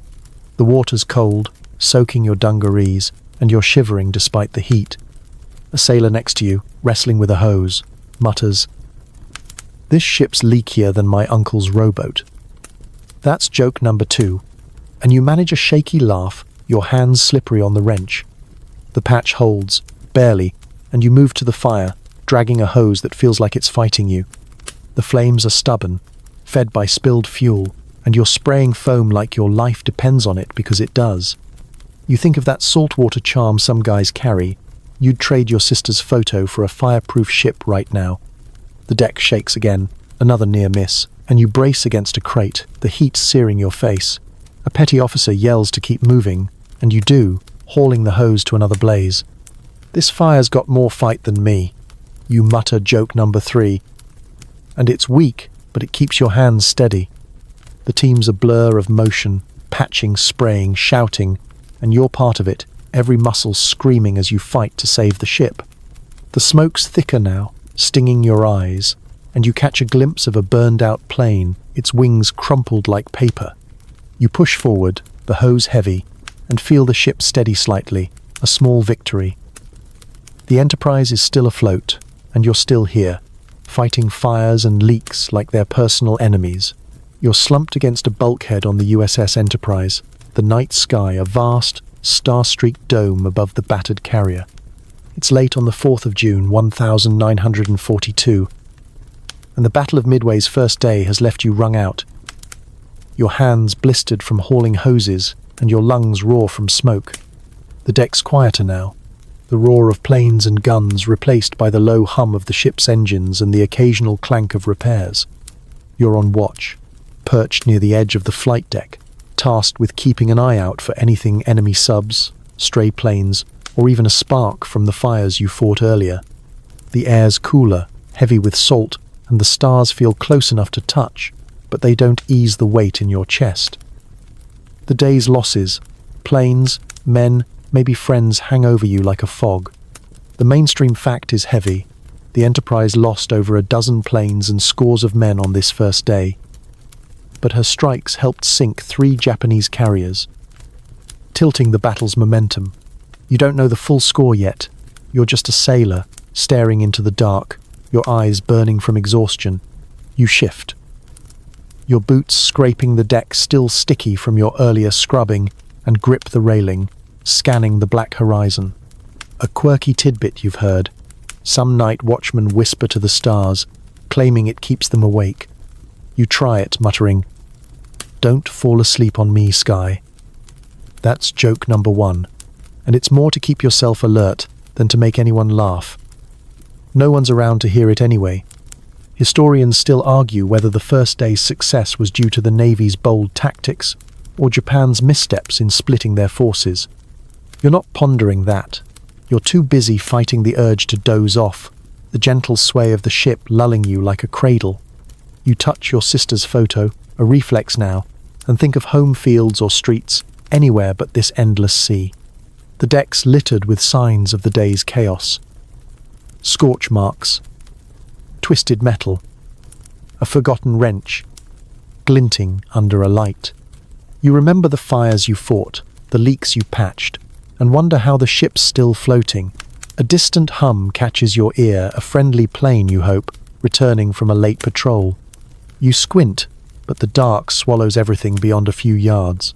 The water's cold, soaking your dungarees, and you're shivering despite the heat. A sailor next to you, wrestling with a hose, mutters, "This ship's leakier than my uncle's rowboat." That's joke number 2, and you manage a shaky laugh, your hands slippery on the wrench. The patch holds, barely, and you move to the fire, dragging a hose that feels like it's fighting you. The flames are stubborn, fed by spilled fuel, and you're spraying foam like your life depends on it because it does. You think of that saltwater charm some guys carry. You'd trade your sister's photo for a fireproof ship right now. The deck shakes again, another near miss, and you brace against a crate, the heat searing your face. A petty officer yells to keep moving, and you do, hauling the hose to another blaze. "This fire's got more fight than me," you mutter joke number 3. And it's weak, but it keeps your hands steady. The team's a blur of motion, patching, spraying, shouting, and you're part of it, every muscle screaming as you fight to save the ship. The smoke's thicker now, stinging your eyes, and you catch a glimpse of a burned-out plane, its wings crumpled like paper. You push forward, the hose heavy, and feel the ship steady slightly, a small victory. The Enterprise is still afloat, and you're still here, fighting fires and leaks like they're personal enemies. You're slumped against a bulkhead on the USS Enterprise, the night sky a vast, star-streaked dome above the battered carrier. It's late on the 4th of June, 1942, and the Battle of Midway's first day has left you wrung out. Your hands blistered from hauling hoses, and your lungs roar from smoke. The deck's quieter now, the roar of planes and guns replaced by the low hum of the ship's engines and the occasional clank of repairs. You're on watch, perched near the edge of the flight deck, tasked with keeping an eye out for anything enemy subs, stray planes, or even a spark from the fires you fought earlier. The air's cooler, heavy with salt, and the stars feel close enough to touch, but they don't ease the weight in your chest. The day's losses, planes, men, maybe friends hang over you like a fog. The mainstream fact is heavy. The Enterprise lost over a dozen planes and scores of men on this first day. But her strikes helped sink 3 Japanese carriers, tilting the battle's momentum. You don't know the full score yet. You're just a sailor, staring into the dark, your eyes burning from exhaustion. You shift. Your boots scraping the deck still sticky from your earlier scrubbing, and grip the railing, scanning the black horizon. A quirky tidbit you've heard. Some night watchmen whisper to the stars, claiming it keeps them awake. You try it, muttering, "Don't fall asleep on me, Sky." That's joke number 1, and it's more to keep yourself alert than to make anyone laugh. No one's around to hear it anyway. Historians still argue whether the first day's success was due to the Navy's bold tactics or Japan's missteps in splitting their forces. You're not pondering that. You're too busy fighting the urge to doze off, the gentle sway of the ship lulling you like a cradle. You touch your sister's photo, a reflex now, and think of home fields or streets, anywhere but this endless sea. The deck's littered with signs of the day's chaos. Scorch marks, twisted metal, a forgotten wrench, glinting under a light. You remember the fires you fought, the leaks you patched, and wonder how the ship's still floating. A distant hum catches your ear, a friendly plane, you hope, returning from a late patrol. You squint, but the dark swallows everything beyond a few yards.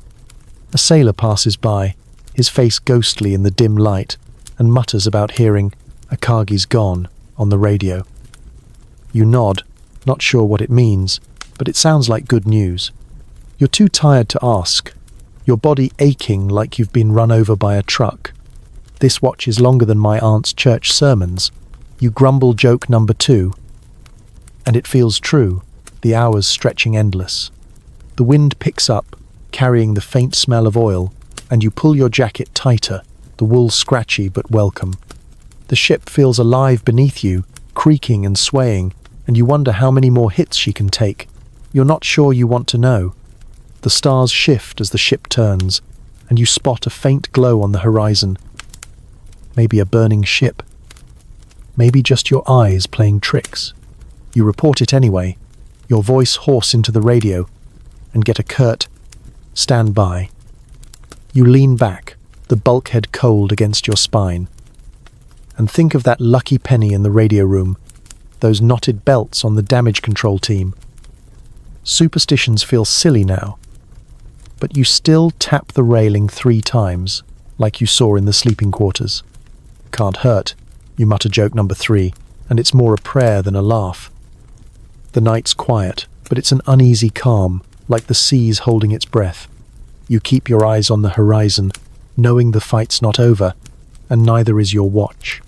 A sailor passes by, his face ghostly in the dim light, and mutters about hearing "Akagi's gone" on the radio. You nod, not sure what it means, but it sounds like good news. You're too tired to ask, your body aching like you've been run over by a truck. This watch is longer than my aunt's church sermons. You grumble joke number 2. And it feels true, the hours stretching endless. The wind picks up, carrying the faint smell of oil, and you pull your jacket tighter, the wool scratchy but welcome. The ship feels alive beneath you, creaking and swaying, and you wonder how many more hits she can take. You're not sure you want to know. The stars shift as the ship turns, and you spot a faint glow on the horizon. maybe a burning ship, maybe just your eyes playing tricks. You report it anyway, your voice hoarse into the radio, and get a curt, "Stand by." You lean back, the bulkhead cold against your spine, and think of that lucky penny in the radio room, those knotted belts on the damage control team. Superstitions feel silly now, but you still tap the railing 3 times, like you saw in the sleeping quarters. "Can't hurt," you mutter joke number 3, and it's more a prayer than a laugh. The night's quiet, but it's an uneasy calm, like the sea's holding its breath. You keep your eyes on the horizon, knowing the fight's not over, and neither is your watch.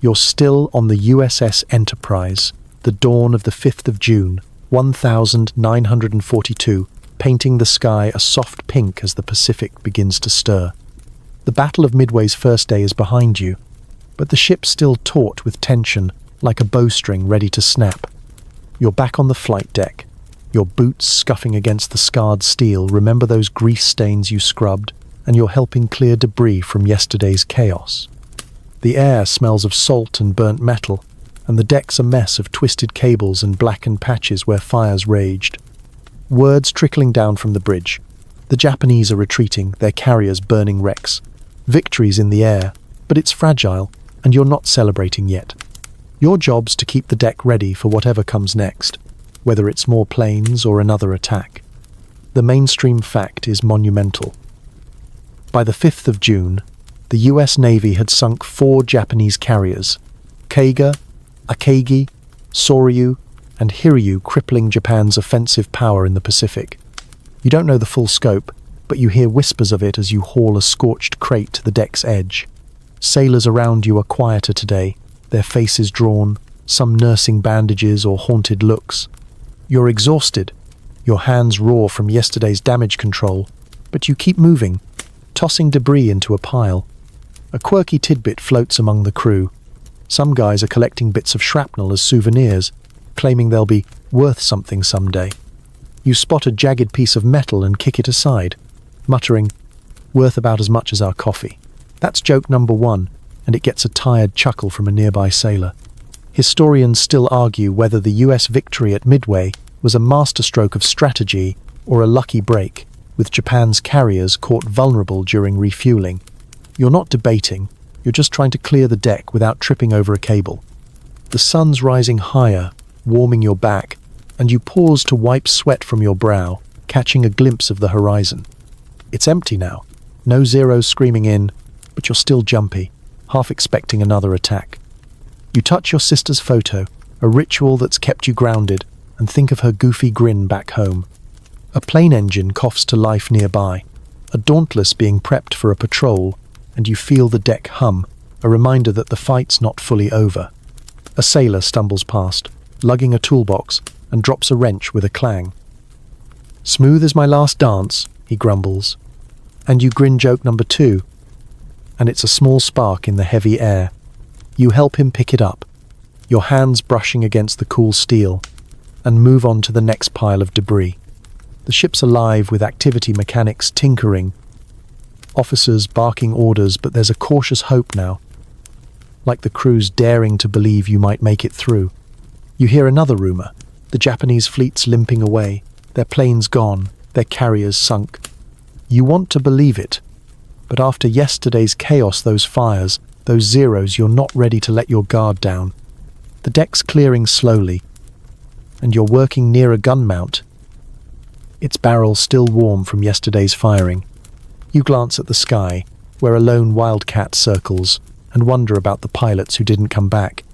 You're still on the USS Enterprise, the dawn of the 5th of June, 1942, painting the sky a soft pink as the Pacific begins to stir. The Battle of Midway's first day is behind you, but the ship's still taut with tension, like a bowstring ready to snap. You're back on the flight deck, your boots scuffing against the scarred steel. Remember those grease stains you scrubbed, and you're helping clear debris from yesterday's chaos. The air smells of salt and burnt metal, and the deck's a mess of twisted cables and blackened patches where fires raged. Words trickling down from the bridge. The Japanese are retreating, their carriers burning wrecks. Victory's in the air, but it's fragile, and you're not celebrating yet. Your job's to keep the deck ready for whatever comes next, whether it's more planes or another attack. The mainstream fact is monumental. By the 5th of June, the US Navy had sunk 4 Japanese carriers, Kaiga, Akagi, Soryu, and Hiryu, crippling Japan's offensive power in the Pacific. You don't know the full scope, but you hear whispers of it as you haul a scorched crate to the deck's edge. Sailors around you are quieter today, their faces drawn, some nursing bandages or haunted looks. You're exhausted, your hands raw from yesterday's damage control, but you keep moving, tossing debris into a pile. A quirky tidbit floats among the crew. Some guys are collecting bits of shrapnel as souvenirs, claiming they'll be worth something someday. You spot a jagged piece of metal and kick it aside, muttering, "Worth about as much as our coffee." That's joke number 1, and it gets a tired chuckle from a nearby sailor. Historians still argue whether the US victory at Midway was a masterstroke of strategy or a lucky break, with Japan's carriers caught vulnerable during refueling. You're not debating, you're just trying to clear the deck without tripping over a cable. The sun's rising higher, warming your back, and you pause to wipe sweat from your brow, catching a glimpse of the horizon. It's empty now, no Zeros screaming in, but you're still jumpy, half expecting another attack. You touch your sister's photo, a ritual that's kept you grounded, and think of her goofy grin back home. A plane engine coughs to life nearby, a Dauntless being prepped for a patrol, and you feel the deck hum, a reminder that the fight's not fully over. A sailor stumbles past, lugging a toolbox, and drops a wrench with a clang. "Smooth as my last dance," he grumbles. And you grin joke number 2, and it's a small spark in the heavy air. You help him pick it up, your hands brushing against the cool steel, and move on to the next pile of debris. The ship's alive with activity mechanics tinkering, officers barking orders, but there's a cautious hope now, like the crew's daring to believe you might make it through. You hear another rumor, the Japanese fleet's limping away, their planes gone, their carriers sunk. You want to believe it, but after yesterday's chaos, those fires, those Zeros, you're not ready to let your guard down. The deck's clearing slowly, and you're working near a gun mount, its barrel still warm from yesterday's firing. You glance at the sky, where a lone wildcat circles, and wonder about the pilots who didn't come back.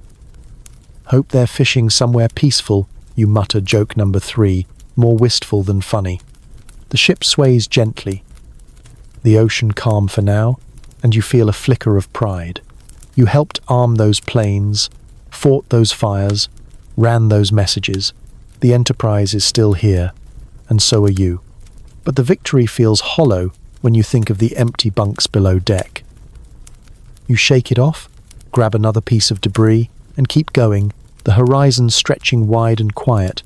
"Hope they're fishing somewhere peaceful," you mutter joke number 3, more wistful than funny. The ship sways gently, the ocean calm for now, and you feel a flicker of pride. You helped arm those planes, fought those fires, ran those messages. The Enterprise is still here, and so are you. But the victory feels hollow when you think of the empty bunks below deck. You shake it off, grab another piece of debris, and keep going, the horizon stretching wide and quiet,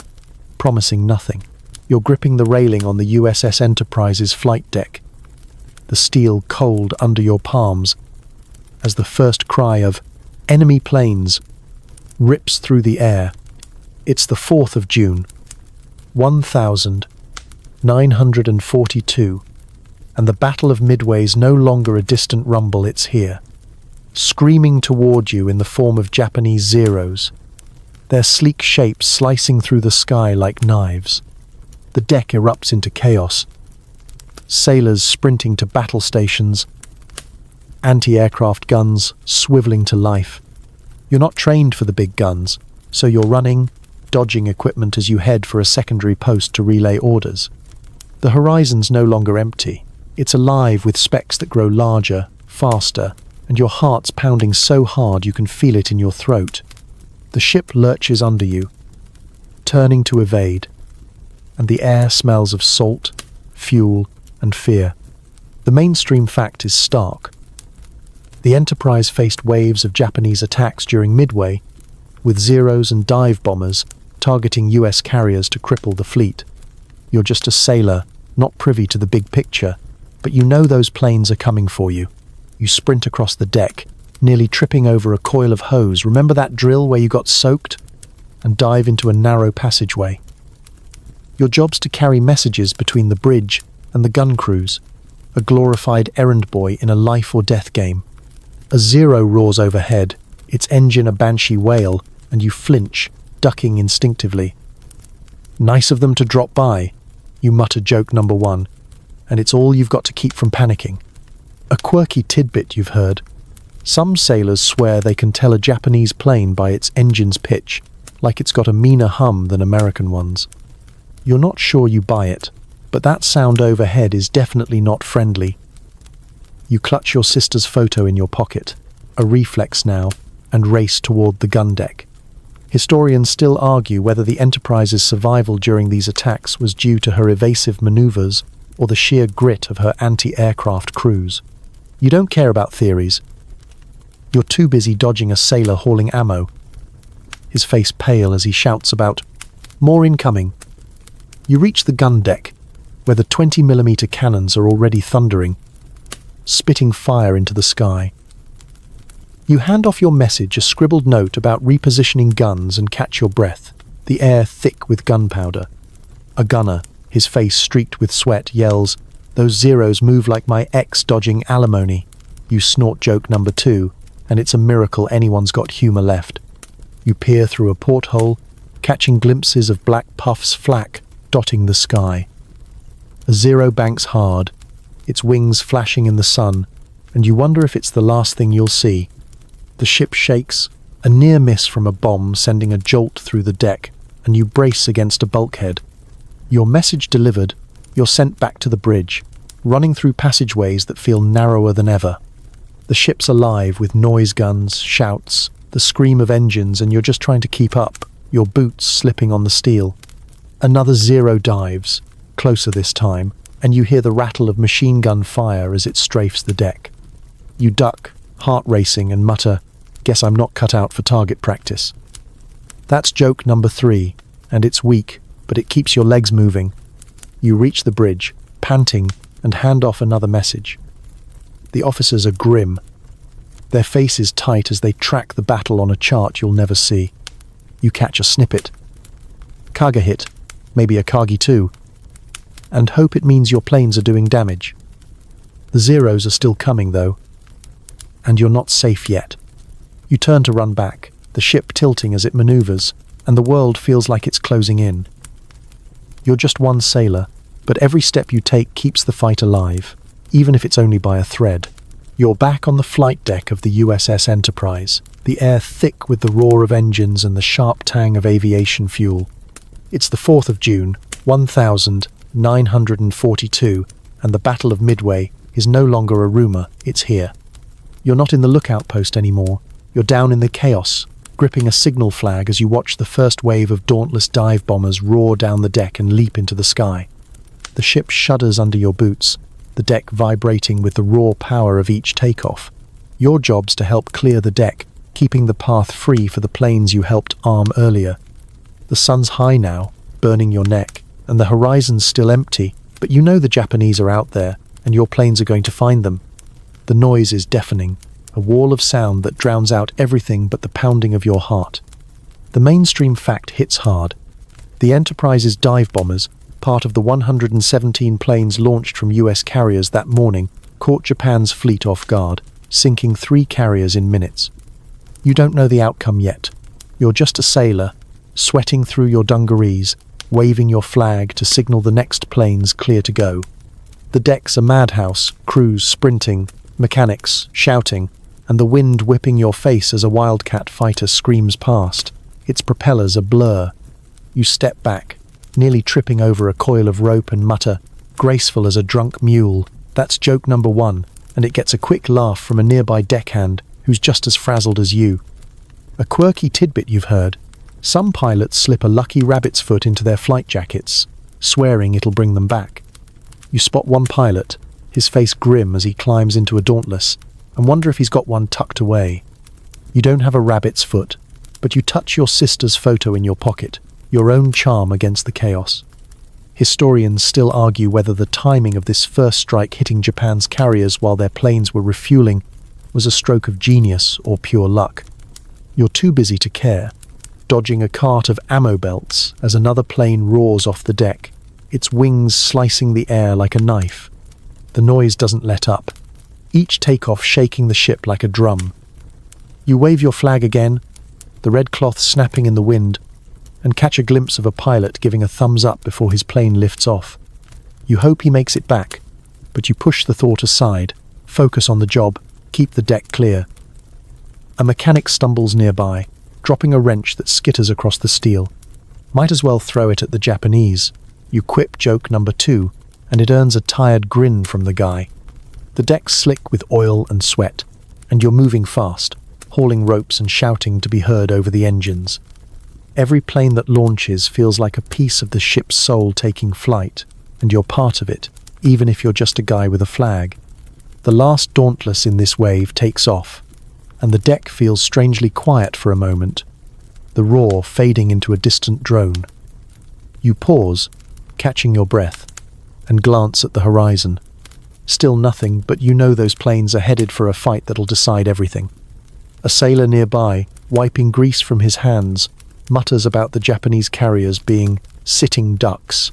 promising nothing. You're gripping the railing on the USS Enterprise's flight deck, the steel cold under your palms, as the first cry of "enemy planes" rips through the air. It's the 4th of June, 1942, and the Battle of Midway's no longer a distant rumble, it's here, screaming toward you in the form of Japanese Zeros, their sleek shapes slicing through the sky like knives. The deck erupts into chaos. Sailors sprinting to battle stations, anti-aircraft guns swiveling to life. You're not trained for the big guns, so you're running, dodging equipment as you head for a secondary post to relay orders. The horizon's no longer empty. It's alive with specks that grow larger, faster, and your heart's pounding so hard you can feel it in your throat. The ship lurches under you, turning to evade, and the air smells of salt, fuel, and fear. The mainstream fact is stark. The Enterprise faced waves of Japanese attacks during Midway, with Zeros and dive bombers targeting US carriers to cripple the fleet. You're just a sailor, not privy to the big picture, but you know those planes are coming for you. You sprint across the deck, nearly tripping over a coil of hose. Remember that drill where you got soaked? And dive into a narrow passageway. Your job's to carry messages between the bridge and the gun crews, a glorified errand boy in a life-or-death game. A Zero roars overhead, its engine a banshee wail, and you flinch, ducking instinctively. Nice of them to drop by, you mutter joke number 1, and it's all you've got to keep from panicking. A quirky tidbit you've heard. Some sailors swear they can tell a Japanese plane by its engine's pitch, like it's got a meaner hum than American ones. You're not sure you buy it, but that sound overhead is definitely not friendly. You clutch your sister's photo in your pocket, a reflex now, and race toward the gun deck. Historians still argue whether the Enterprise's survival during these attacks was due to her evasive maneuvers or the sheer grit of her anti-aircraft crews. You don't care about theories. You're too busy dodging a sailor hauling ammo, his face pale as he shouts about, "More incoming." You reach the gun deck, where the 20mm cannons are already thundering, spitting fire into the sky. You hand off your message, a scribbled note about repositioning guns, and catch your breath, the air thick with gunpowder. A gunner, his face streaked with sweat, yells, "Those Zeros move like my ex dodging alimony." You snort joke number 2, and it's a miracle anyone's got humor left. You peer through a porthole, catching glimpses of black puffs flak dotting the sky. A Zero banks hard, its wings flashing in the sun, and you wonder if it's the last thing you'll see. The ship shakes, a near miss from a bomb sending a jolt through the deck, and you brace against a bulkhead. Your message delivered, you're sent back to the bridge, running through passageways that feel narrower than ever. The ship's alive with noise guns, shouts, the scream of engines, and you're just trying to keep up, your boots slipping on the steel. Another Zero dives, closer this time, and you hear the rattle of machine gun fire as it strafes the deck. You duck, heart racing, and mutter, "Guess I'm not cut out for target practice." That's joke number 3, and it's weak, but it keeps your legs moving. You reach the bridge, panting, and hand off another message. The officers are grim, their faces tight as they track the battle on a chart you'll never see. You catch a snippet. Kaga hit, maybe a Kagi too, and hope it means your planes are doing damage. The Zeros are still coming, though, and you're not safe yet. You turn to run back, the ship tilting as it maneuvers, and the world feels like it's closing in. You're just one sailor, but every step you take keeps the fight alive, even if it's only by a thread. You're back on the flight deck of the USS Enterprise, the air thick with the roar of engines and the sharp tang of aviation fuel. It's the 4th of June, 1942, and the Battle of Midway is no longer a rumor, it's here. You're not in the lookout post anymore. You're down in the chaos, gripping a signal flag as you watch the first wave of dauntless dive bombers roar down the deck and leap into the sky. The ship shudders under your boots, the deck vibrating with the raw power of each takeoff. Your job's to help clear the deck, keeping the path free for the planes you helped arm earlier. The sun's high now, burning your neck, and the horizon's still empty, but you know the Japanese are out there, and your planes are going to find them. The noise is deafening. a wall of sound that drowns out everything but the pounding of your heart. The mainstream fact hits hard. The Enterprise's dive bombers, part of the 117 planes launched from US carriers that morning, caught Japan's fleet off guard, sinking 3 carriers in minutes. You don't know the outcome yet. You're just a sailor, sweating through your dungarees, waving your flag to signal the next planes clear to go. The deck's a madhouse, crews sprinting, mechanics shouting, and the wind whipping your face as a Wildcat fighter screams past, its propellers a blur. You step back, nearly tripping over a coil of rope, and mutter, graceful as a drunk mule, "That's joke number 1, and it gets a quick laugh from a nearby deckhand who's just as frazzled as you. A quirky tidbit you've heard. Some pilots slip a lucky rabbit's foot into their flight jackets, swearing it'll bring them back. You spot one pilot, his face grim as he climbs into a Dauntless, and wonder if he's got one tucked away. You don't have a rabbit's foot, but you touch your sister's photo in your pocket, your own charm against the chaos. Historians still argue whether the timing of this first strike hitting Japan's carriers while their planes were refueling was a stroke of genius or pure luck. You're too busy to care, dodging a cart of ammo belts as another plane roars off the deck, its wings slicing the air like a knife. The noise doesn't let up, each takeoff shaking the ship like a drum. You wave your flag again, the red cloth snapping in the wind, and catch a glimpse of a pilot giving a thumbs up before his plane lifts off. You hope he makes it back, but you push the thought aside, focus on the job, keep the deck clear. A mechanic stumbles nearby, dropping a wrench that skitters across the steel. Might as well throw it at the Japanese. You quip joke number 2, and it earns a tired grin from the guy. The deck's slick with oil and sweat, and you're moving fast, hauling ropes and shouting to be heard over the engines. Every plane that launches feels like a piece of the ship's soul taking flight, and you're part of it, even if you're just a guy with a flag. The last Dauntless in this wave takes off, and the deck feels strangely quiet for a moment, the roar fading into a distant drone. You pause, catching your breath, and glance at the horizon. Still nothing, but you know those planes are headed for a fight that'll decide everything. A sailor nearby, wiping grease from his hands, mutters about the Japanese carriers being sitting ducks.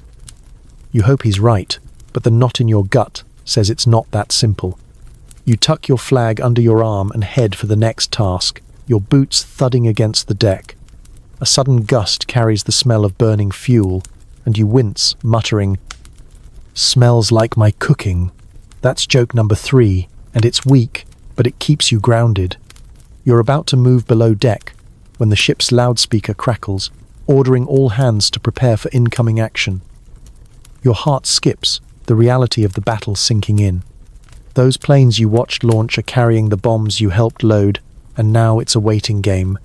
You hope he's right, but the knot in your gut says it's not that simple. You tuck your flag under your arm and head for the next task, your boots thudding against the deck. A sudden gust carries the smell of burning fuel, and you wince, muttering, "Smells like my cooking." That's joke number 3, and it's weak, but it keeps you grounded. You're about to move below deck when the ship's loudspeaker crackles, ordering all hands to prepare for incoming action. Your heart skips, the reality of the battle sinking in. Those planes you watched launch are carrying the bombs you helped load, and now it's a waiting game.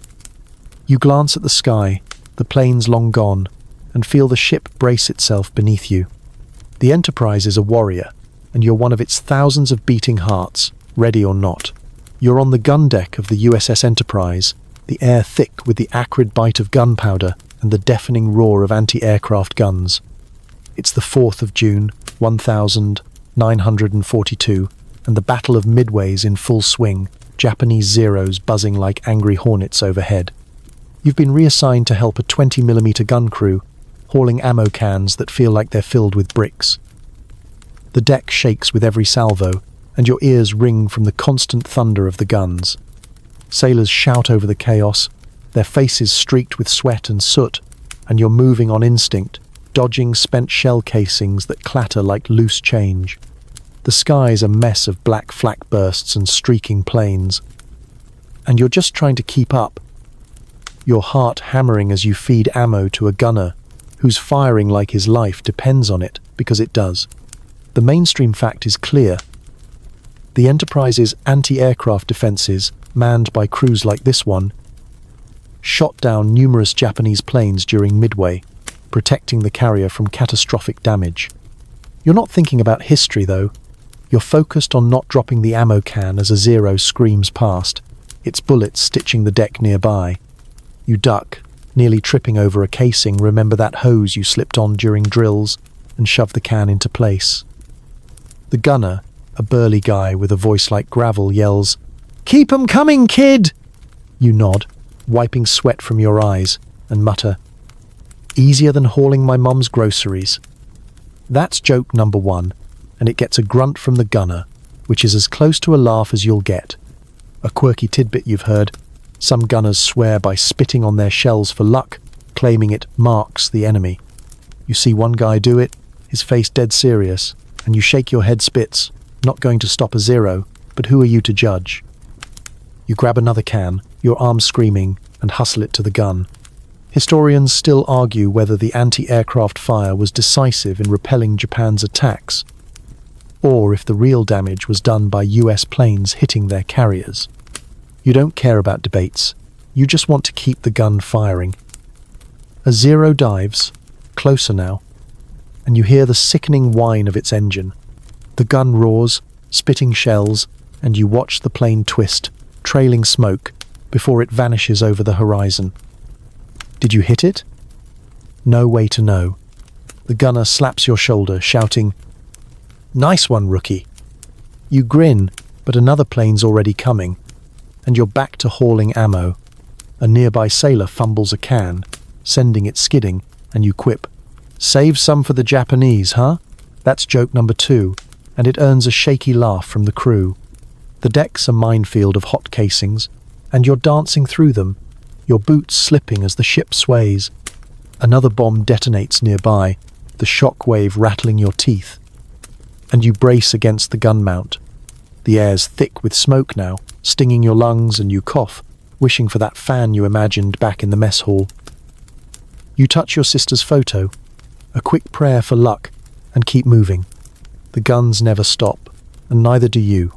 You glance at the sky, the planes long gone, and feel the ship brace itself beneath you. The Enterprise is a warrior, and you're one of its thousands of beating hearts, ready or not. You're on the gun deck of the USS Enterprise, the air thick with the acrid bite of gunpowder and the deafening roar of anti-aircraft guns. It's the 4th of June, 1942, and the Battle of Midway's in full swing, Japanese Zeros buzzing like angry hornets overhead. You've been reassigned to help a 20mm gun crew, hauling ammo cans that feel like they're filled with bricks. The deck shakes with every salvo, and your ears ring from the constant thunder of the guns. Sailors shout over the chaos, their faces streaked with sweat and soot, and you're moving on instinct, dodging spent shell casings that clatter like loose change. The sky's a mess of black flak bursts and streaking planes, and you're just trying to keep up, your heart hammering as you feed ammo to a gunner whose firing like his life depends on it, because it does. The mainstream fact is clear. The Enterprise's anti-aircraft defenses, manned by crews like this one, shot down numerous Japanese planes during Midway, protecting the carrier from catastrophic damage. You're not thinking about history, though. You're focused on not dropping the ammo can as a Zero screams past, its bullets stitching the deck nearby. You duck, nearly tripping over a casing, remember that hose you slipped on during drills, and shove the can into place. The gunner, a burly guy with a voice like gravel, yells, "Keep 'em coming, kid!" You nod, wiping sweat from your eyes, and mutter, "Easier than hauling my mum's groceries." That's joke number 1, and it gets a grunt from the gunner, which is as close to a laugh as you'll get. A quirky tidbit you've heard: some gunners swear by spitting on their shells for luck, claiming it marks the enemy. You see one guy do it, his face dead serious, and you shake your head spits, not going to stop a zero, but who are you to judge? You grab another can, your arms screaming, and hustle it to the gun. Historians still argue whether the anti-aircraft fire was decisive in repelling Japan's attacks, or if the real damage was done by US planes hitting their carriers. You don't care about debates, you just want to keep the gun firing. A Zero dives, closer now, and you hear the sickening whine of its engine. The gun roars, spitting shells, and you watch the plane twist, trailing smoke, before it vanishes over the horizon. Did you hit it? No way to know. The gunner slaps your shoulder, shouting, "Nice one, rookie." You grin, but another plane's already coming, and you're back to hauling ammo. A nearby sailor fumbles a can, sending it skidding, and you quip, "Save some for the Japanese, huh?" That's joke number 2, and it earns a shaky laugh from the crew. The deck's a minefield of hot casings, and you're dancing through them, your boots slipping as the ship sways. Another bomb detonates nearby, the shock wave rattling your teeth, and you brace against the gun mount. The air's thick with smoke now, stinging your lungs, and you cough, wishing for that fan you imagined back in the mess hall. You touch your sister's photo, a quick prayer for luck, and keep moving. The guns never stop, and neither do you.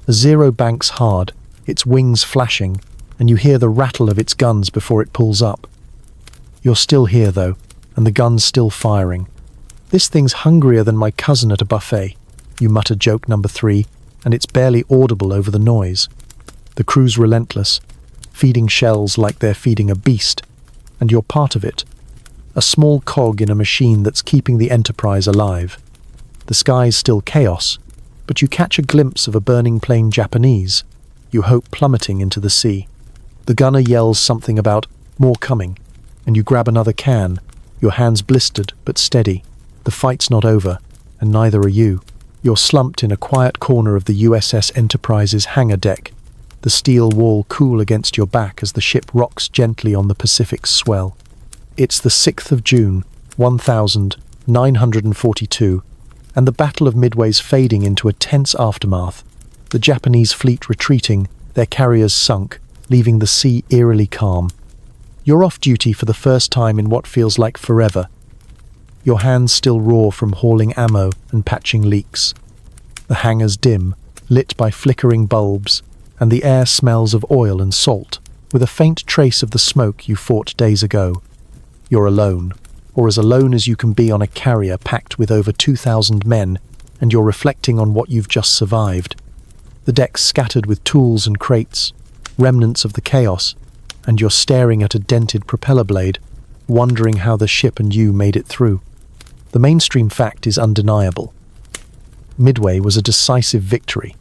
The Zero banks hard, its wings flashing, and you hear the rattle of its guns before it pulls up. You're still here, though, and the gun's still firing. "This thing's hungrier than my cousin at a buffet," you mutter joke number 3, and it's barely audible over the noise. The crew's relentless, feeding shells like they're feeding a beast, and you're part of it, a small cog in a machine that's keeping the Enterprise alive. The sky's still chaos, but you catch a glimpse of a burning plane Japanese, you hope plummeting into the sea. The gunner yells something about "more coming," and you grab another can, your hands blistered but steady. The fight's not over, and neither are you. You're slumped in a quiet corner of the USS Enterprise's hangar deck, the steel wall cool against your back as the ship rocks gently on the Pacific's swell. It's the 6th of June, 1942, and the Battle of Midway's fading into a tense aftermath, the Japanese fleet retreating, their carriers sunk, leaving the sea eerily calm. You're off duty for the first time in what feels like forever. Your hands still raw from hauling ammo and patching leaks. The hangar's dim, lit by flickering bulbs, and the air smells of oil and salt, with a faint trace of the smoke you fought days ago. You're alone, or as alone as you can be on a carrier packed with over 2,000 men, and you're reflecting on what you've just survived. The deck's scattered with tools and crates, remnants of the chaos, and you're staring at a dented propeller blade, wondering how the ship and you made it through. The mainstream fact is undeniable. Midway was a decisive victory,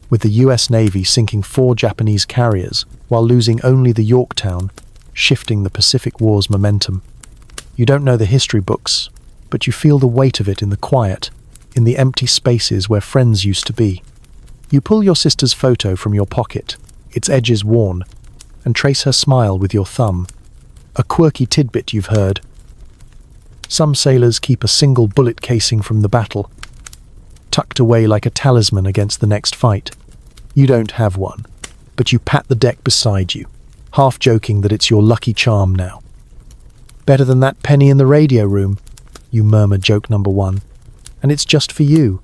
with the US Navy sinking 4 Japanese carriers while losing only the Yorktown, shifting the Pacific War's momentum. You don't know the history books, but you feel the weight of it in the quiet, in the empty spaces where friends used to be. You pull your sister's photo from your pocket, its edges worn, and trace her smile with your thumb. A quirky tidbit you've heard. Some sailors keep a single bullet casing from the battle, tucked away like a talisman against the next fight. You don't have one, but you pat the deck beside you, half joking that it's your lucky charm now. "Better than that penny in the radio room," you murmur joke number 1, and it's just for you.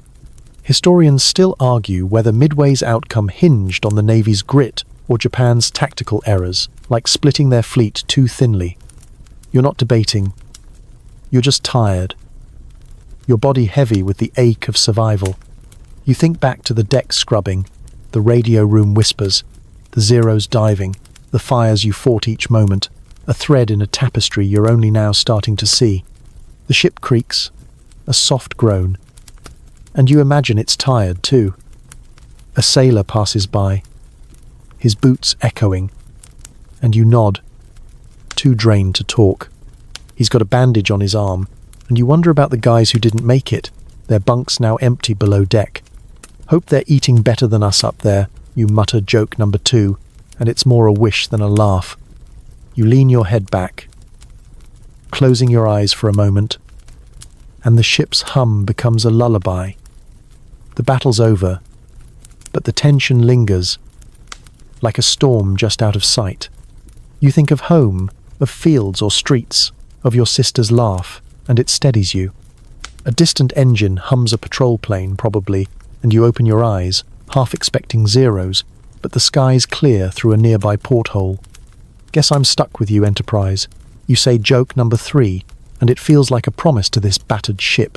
Historians still argue whether Midway's outcome hinged on the Navy's grit or Japan's tactical errors, like splitting their fleet too thinly. You're not debating. You're just tired. Your body heavy with the ache of survival. You think back to the deck scrubbing, the radio room whispers, the Zeros diving, the fires you fought each moment, a thread in a tapestry you're only now starting to see. The ship creaks, a soft groan, and you imagine it's tired too. A sailor passes by, his boots echoing. And you nod, too drained to talk. He's got a bandage on his arm, and you wonder about the guys who didn't make it, their bunks now empty below deck. Hope they're eating better than us up there, you mutter joke number 2, and it's more a wish than a laugh. You lean your head back, closing your eyes for a moment, and the ship's hum becomes a lullaby. The battle's over, but the tension lingers, like a storm just out of sight. You think of home, of fields or streets, of your sister's laugh, and it steadies you. A distant engine hums a patrol plane, probably, and you open your eyes, half expecting zeros, but the sky's clear through a nearby porthole. Guess I'm stuck with you, Enterprise. You say joke number 3, and it feels like a promise to this battered ship.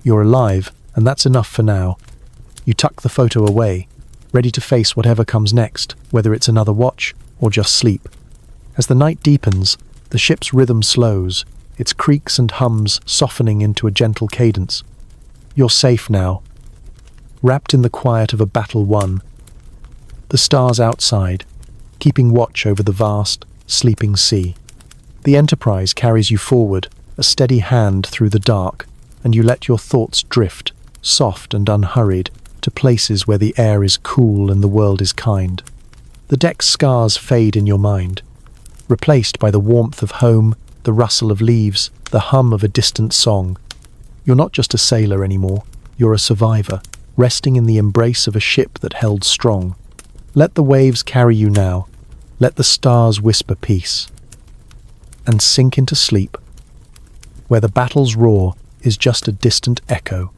You're alive, and that's enough for now. You tuck the photo away, ready to face whatever comes next, whether it's another watch or just sleep. As the night deepens, the ship's rhythm slows, its creaks and hums softening into a gentle cadence. You're safe now, wrapped in the quiet of a battle won. The stars outside, keeping watch over the vast, sleeping sea. The Enterprise carries you forward, a steady hand through the dark, and you let your thoughts drift, soft and unhurried, to places where the air is cool and the world is kind. The deck's scars fade in your mind, replaced by the warmth of home, the rustle of leaves, the hum of a distant song. You're not just a sailor anymore, you're a survivor, resting in the embrace of a ship that held strong. Let the waves carry you now, let the stars whisper peace, and sink into sleep, where the battle's roar is just a distant echo.